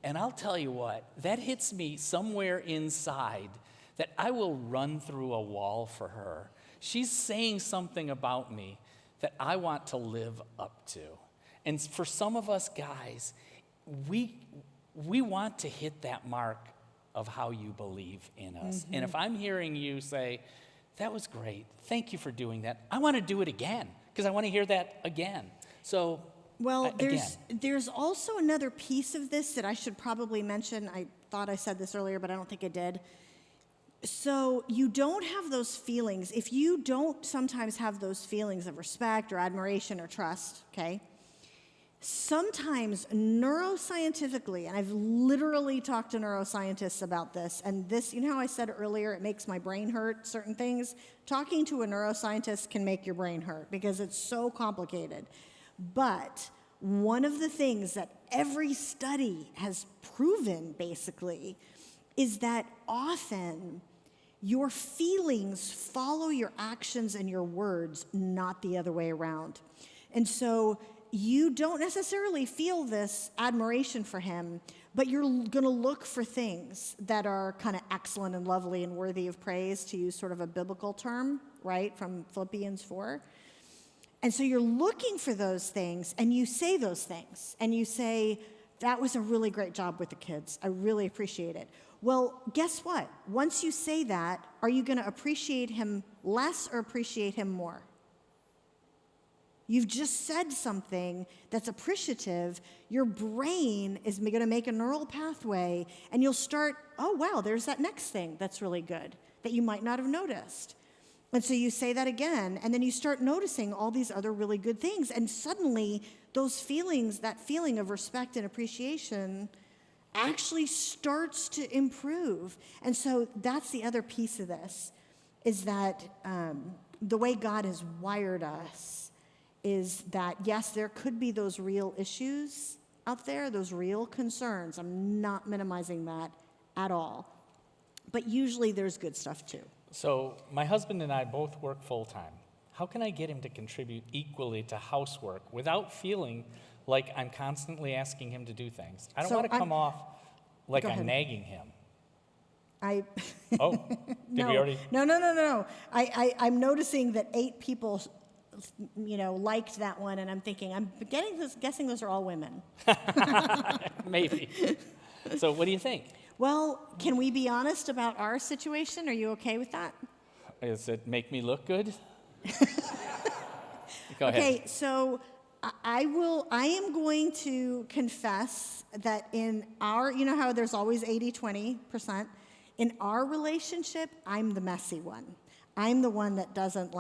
And I'll tell you what, that hits me somewhere inside that I will run through a wall for her. She's saying something about me that I want to live up to. And for some of us guys, we want to hit that mark of how you believe in us. Mm-hmm. And if I'm hearing you say, that was great, thank you for doing that, I want to do it again, because I want to hear that again. So, well, there's also another piece of this that I should probably mention. I thought I said this earlier, but I don't think I did. So you don't have those feelings. If you don't sometimes have those feelings of respect or admiration or trust, okay, sometimes neuroscientifically, and I've literally talked to neuroscientists about this, and this, how I said earlier, it makes my brain hurt, certain things. Talking to a neuroscientist can make your brain hurt because it's so complicated. But one of the things that every study has proven, basically, is that often your feelings follow your actions and your words, not the other way around. And so you don't necessarily feel this admiration for him, but you're going to look for things that are kind of excellent and lovely and worthy of praise, to use sort of a biblical term, right, from Philippians 4. And so you're looking for those things, and you say those things, and you say, that was a really great job with the kids. I really appreciate it. Well, guess what? Once you say that, are you going to appreciate him less or appreciate him more? You've just said something that's appreciative. Your brain is going to make a neural pathway, and you'll start, oh, wow, there's that next thing that's really good that you might not have noticed. And so you say that again, and then you start noticing all these other really good things, and suddenly those feelings, that feeling of respect and appreciation, actually starts to improve. And so that's the other piece of this, is that the way God has wired us is that, yes, there could be those real issues out there, those real concerns. I'm not minimizing that at all. But usually there's good stuff too. So my husband and I both work full-time. How can I get him to contribute equally to housework without feeling like I'm constantly asking him to do things? I don't want to come off like I'm nagging him. Oh, did we already? No. I'm noticing that 8 people, liked that one, and I'm thinking, guessing those are all women. Maybe. So what do you think? Well, can we be honest about our situation? Are you okay with that? Does it make me look good? Go ahead. Okay, so I am going to confess that in our, how there's always 80-20%, in our relationship, I'm the messy one. I'm the one that doesn't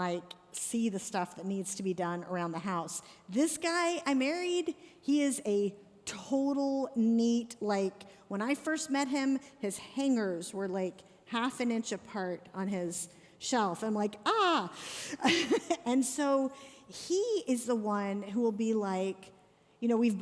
see the stuff that needs to be done around the house. This guy I married, he is a total neat, when I first met him, his hangers were half an inch apart on his shelf. I'm like, ah! And so he is the one who will be we've both